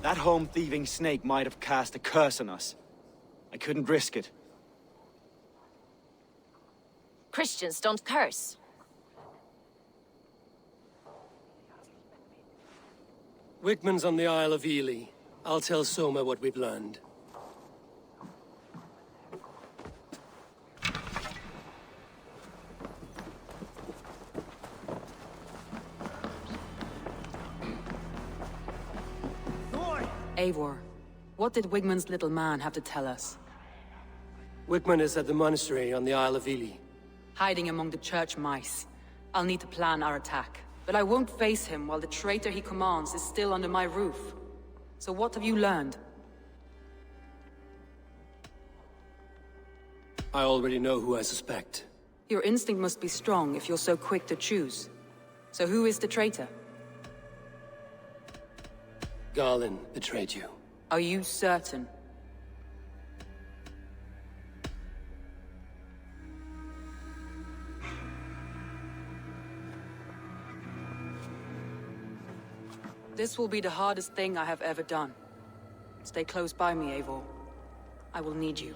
That home-thieving snake might have cast a curse on us. I couldn't risk it. Christians don't curse. Wigmund's on the Isle of Ely. I'll tell Soma what we've learned. Eivor, what did Wigmund's little man have to tell us? Wigmund is at the monastery on the Isle of Ely. Hiding among the church mice. I'll need to plan our attack. But I won't face him while the traitor he commands is still under my roof. So what have you learned? I already know who I suspect. Your instinct must be strong if you're so quick to choose. So who is the traitor? Garland betrayed you. Are you certain? This will be the hardest thing I have ever done. Stay close by me, Eivor. I will need you.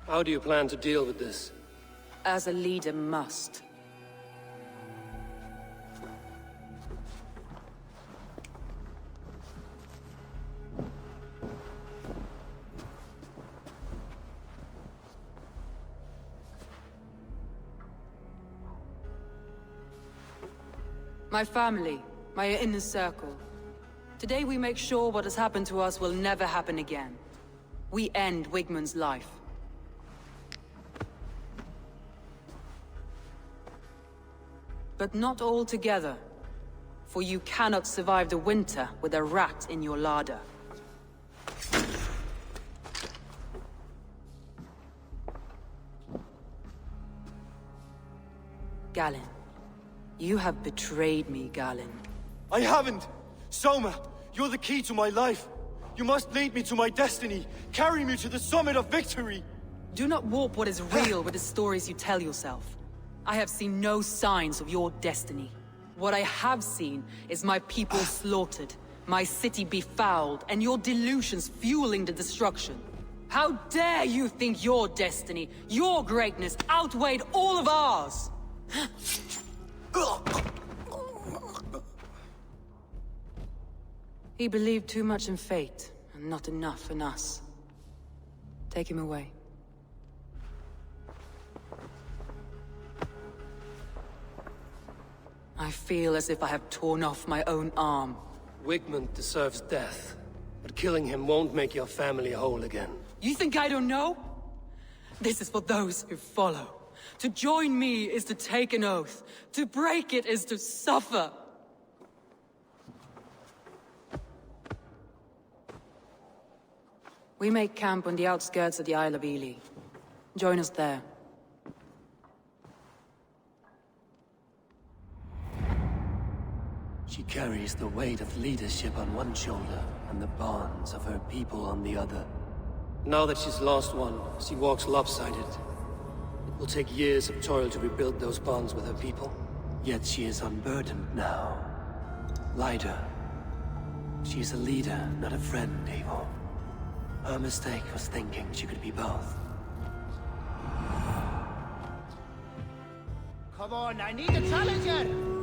How do you plan to deal with this? As a leader must. My family, my inner circle. Today we make sure what has happened to us will never happen again. We end Wigmund's life. But not all together. For you cannot survive the winter with a rat in your larder. Galen. You have betrayed me, Galen. I haven't! Soma, you're the key to my life. You must lead me to my destiny. Carry me to the summit of victory. Do not warp what is real with the stories you tell yourself. I have seen no signs of your destiny. What I have seen is my people slaughtered, my city befouled, and your delusions fueling the destruction. How dare you think your destiny, your greatness, outweighed all of ours? He believed too much in fate, and not enough in us. Take him away. I feel as if I have torn off my own arm. Wigmund deserves death, but killing him won't make your family whole again. You think I don't know? This is for those who follow. To join me is to take an oath. To break it is to suffer. We make camp on the outskirts of the Isle of Ely. Join us there. She carries the weight of leadership on one shoulder and the bonds of her people on the other. Now that she's lost one, she walks lopsided. It will take years of toil to rebuild those bonds with her people. Yet she is unburdened now. Lighter. She is a leader, not a friend, Eivor. Her mistake was thinking she could be both. Come on, I need a challenger!